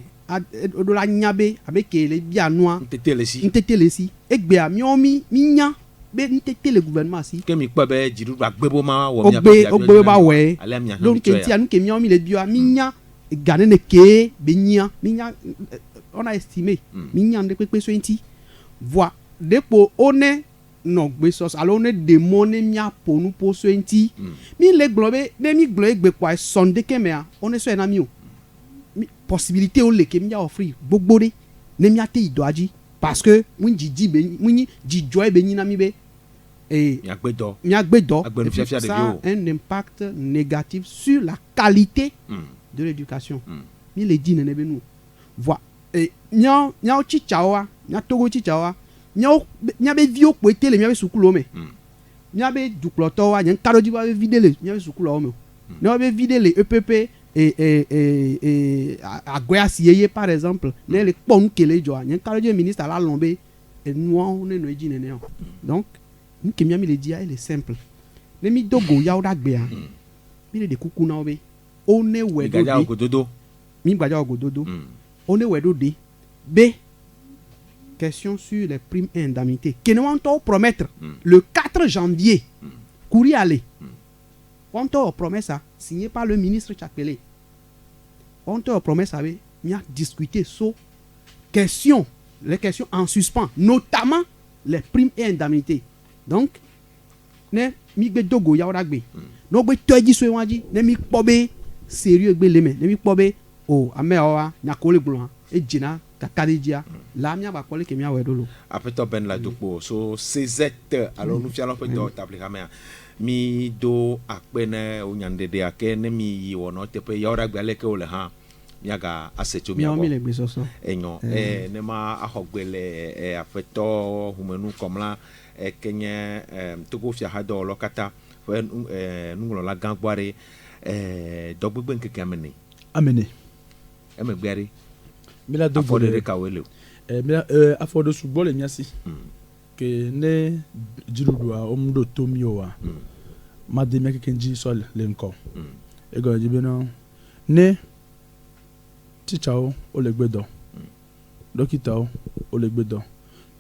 do la nyabe abeke le bia noa ntete si egbe a mi nya be ntete le gouvernement si ke mi pa be jiru agbebo ma wo mi ogbe ba we donc ti anu ke mi le bia mi nya gane ne ke be nya mi nya on a estimé mi nya de pepe so enti voix depo one no gbe sos alors on demone mia po nu po so enti mi le globe ne mi glo egbe kwa sonde kemea on so na mi o possibilité o le ke mi ya offrir gbogbo re ne mi ate idoaji parce que mun jiji be mun jijo e be nyina mi be mi agbedo ça a un impact négatif sur la qualité de l'éducation mi le dit ne be nous voix nya chichawa nya togo chichawa nya be vio po etele nya be sukulu me nya be duploto wa nya karoji ba be videle nya be sukulu o me nya be videle EPP agoya sieye par exemple ne le pon kele jo nya karoji ministre la lombe nous ne no eji ne donc nous ke mi le dia il est simple ne mi dogo ya oda gbe a mi le de kuku na obe o ne wedo mi gbaja ogododo on est wedode B question sur les primes et indemnités que nous allons promettre le 4 janvier courrier aller on te promet ça signé par le ministre Chapelé on te promet ça il a discuté sur les questions en suspens notamment les primes et indemnités donc ne mi gbe dogo ya oragbe no gbe toji so wanji ne mi pobe sérieux gbe leme ne mi pobe o amewa nyakole gblon ejina kakadejia la mia ba kole ke mia wedolo apeto ben la dopo so CZ alors nous fialons peto table camera mi do akpene onyandede akene mi wono tepe yora gbele ke ole ha miaga asecho mi abo enyo ne ma ahogbele afeto humenu komla kenye togo fia hado lokata nungolo la gangware dogbegbe nkeke amene emegbere mila do afode ka wele mila afode subo le nyasi ke ne jirudua omdo tomiowa mademia kekenji sol lenko ego jibeno ne tichao olegbedo dokita olegbedo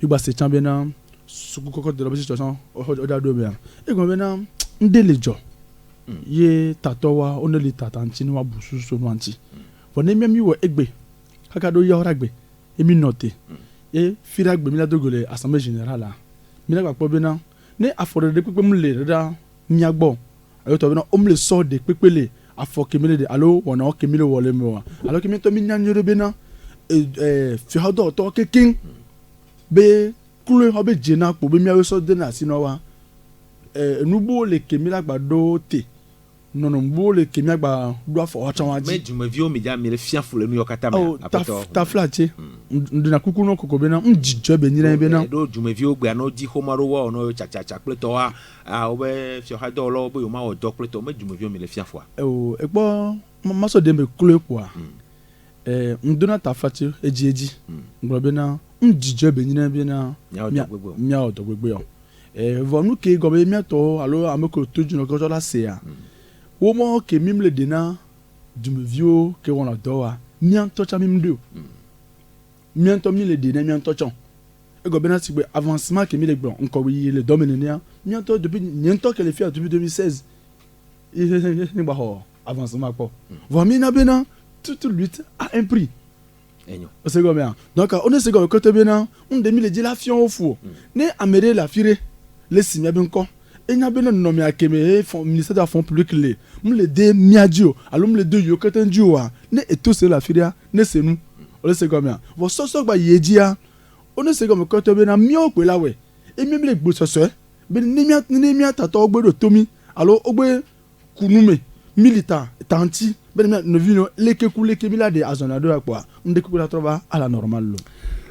bigba se champion suku koko de la situation oda do bia ego bena ndelejo ye tatowa oneli tatanchi ni wa busu so nwanti for ne mi wo egbe kaka do ya oragbe emi note e firagbe mi la dogole assemblée générale mi la gba bena ne afore de pepe mu le da miagbo ayo to bena o mu le so de pepele afo kemile de alo wona o kemile wole mi wa alo kemi to mi nyanyoro bena fi hodo to kekin be kule hobe jena po be mi ayo so de na sino wa nubo le kemile gba do te nono mbo le kemia gba do afo wa chan wa ji mejume vi o mi ja mi le fian fule nu yokata me apoto ta flache ndina kuku no koko be na njijo be nyira be na do jume vi o gba no ji homaro wa ono cha pleto wa o be fi ha do lo bo yo ma o do pleto mejume vi o mi le fian fo egbo ma so de me kule kwa ndona ta flache eji ngro be na njijo be nyira be na mia o do gbegbe yo vonu ke go be mia to alo ameko toju no ko la se ya wo mo ke mimle dena dumevio ke wona doa mianto cha mimdo mianto mi le dena mianto chon e go bena sigbe avancement ke mi le gbon nko wi le dominenia mianto depuis mianto ke le fi depuis 2016 ni ba ho avancement po vo mi na bena toute lutte a un prix enyo o se go bien donc on est se go côté bena on de mi le di la fion au fou ne amere la fire le simia ben ko enya bena no mi akeme ministère de fonds publics le mle de miadio alo mle de yo ketenju wa ne eto se la firia ne se nu o le se go bien vo so gba yejia o ne se go me koto bena mi o pe lawe emi mle gbo so be ni mi atato ogbedo tomi alo ogbe kunume milita tanti be no vino leke kuleke mi la de azonado akwa nde kukula trova à la normale lo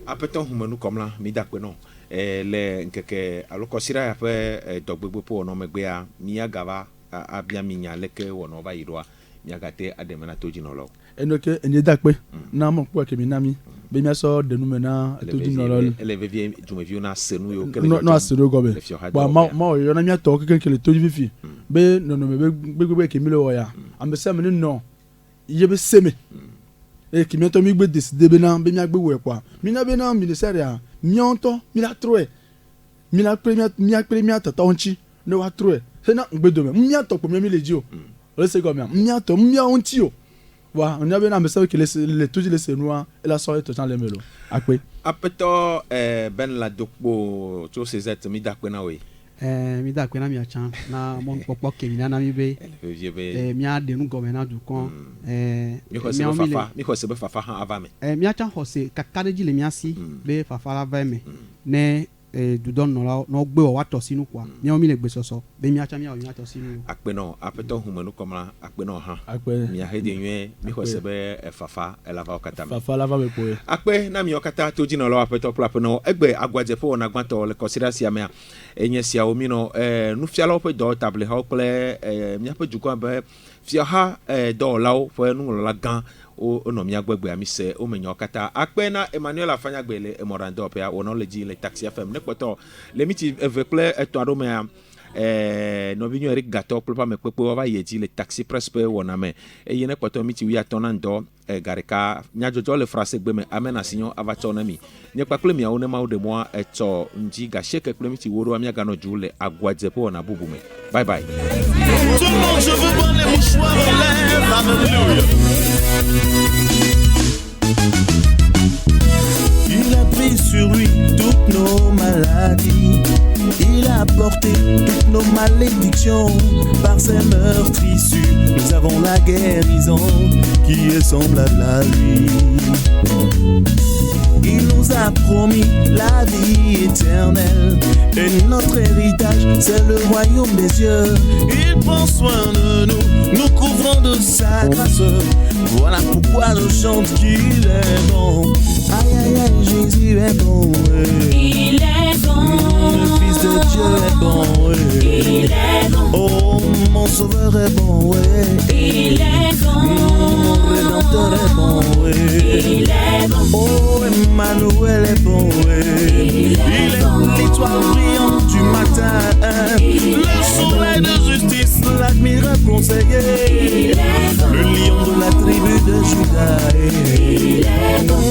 apeton humanu comme là mi dakwe no le nkeke aloko sira ya fe dogbegbe po no megbea mi agava abia minya leke wono va irwa mi agate ademana toji no lo et donc il y a d'accord na mon quoi que minami be mi so de nous maintenant to di no lol ele vivie du me viu na senu yo no asero go be wa ma yo na mi to ke le to di fifi be no be ke mi lo ya am be se me no ye be seme e ki mi to mi gbe décider be na be mi agbe we kwa mi na be na ministère ya mi onto mi la troe mi la premier tatonchi ne wa troe se na gbe do me mi ato po mi le ji o le se go mi ato mi onti o wa on a bien ambassadeur que les tout les senois et la soirée tout dans les melo akwe apeto ben la dokpo to se zet mi dakwe na we mi dakwe na mi achan na mon popo ke mi na mi be mi a de nu gomena du kon mi ko se be fafa han ava me mi achan ho se kakade ji le mi asi be fafa la va me ne du don no gbe wa to sinu kwa mi o mi le gbe soso be mi acha mi o mi to sinu akpe no apeto humanu komla akpe no ha mi a hede nwe mi ko sebe fafa elava okata fafa lava me poe akpe na mi okata to jina lo apeto plapo no egbe agwaje fo na gbanto le consideration me enye sia o mi no nu fiala pe do table ha ple mi ape juko be fia ha do lawo fo nu la gan o no mi agbegbe ami se o menyo kata akpe na Emmanuel afanya gbele emorando pe o no leji le taxi fm ne kpoto le miti evekle eto ado me no binyo Eric Gato plepa me pepo va yeji le taxi prespe wona me e yene kpoto miti wi atonando garika nyajojo le frase gbe me amena sinyo avachona mi ne kpakle mi awone ma de moi eto nji ga sheke kple miti woro ami agano jule agwaje po na bubu me bye bye. Tout le monde, je veux voir les mouchoirs en l'air. Alléluia. Il a pris sur lui toutes nos maladies. Il a porté toutes nos malédictions. Par ses meurtrissures, nous avons la guérison qui est semblable à lui. Il nous a promis la vie éternelle. Et notre héritage, c'est le royaume des cieux. Il prend soin de nous, nous couvrant de sa grâce. Voilà pourquoi je chante qu'il est bon. Aïe aïe aïe, Jésus est bon. Il est bon. Le Fils de Dieu est bon. Il est bon. Oh, mon Sauveur est bon. Il est bon. Mon Rédempteur est bon. Il est bon. Oh, Emmanuel est bon. Il est l'étoile brillante du matin. Le soleil de justice, l'admirable conseiller. Le lion de la tribu de Juda. Il est bon.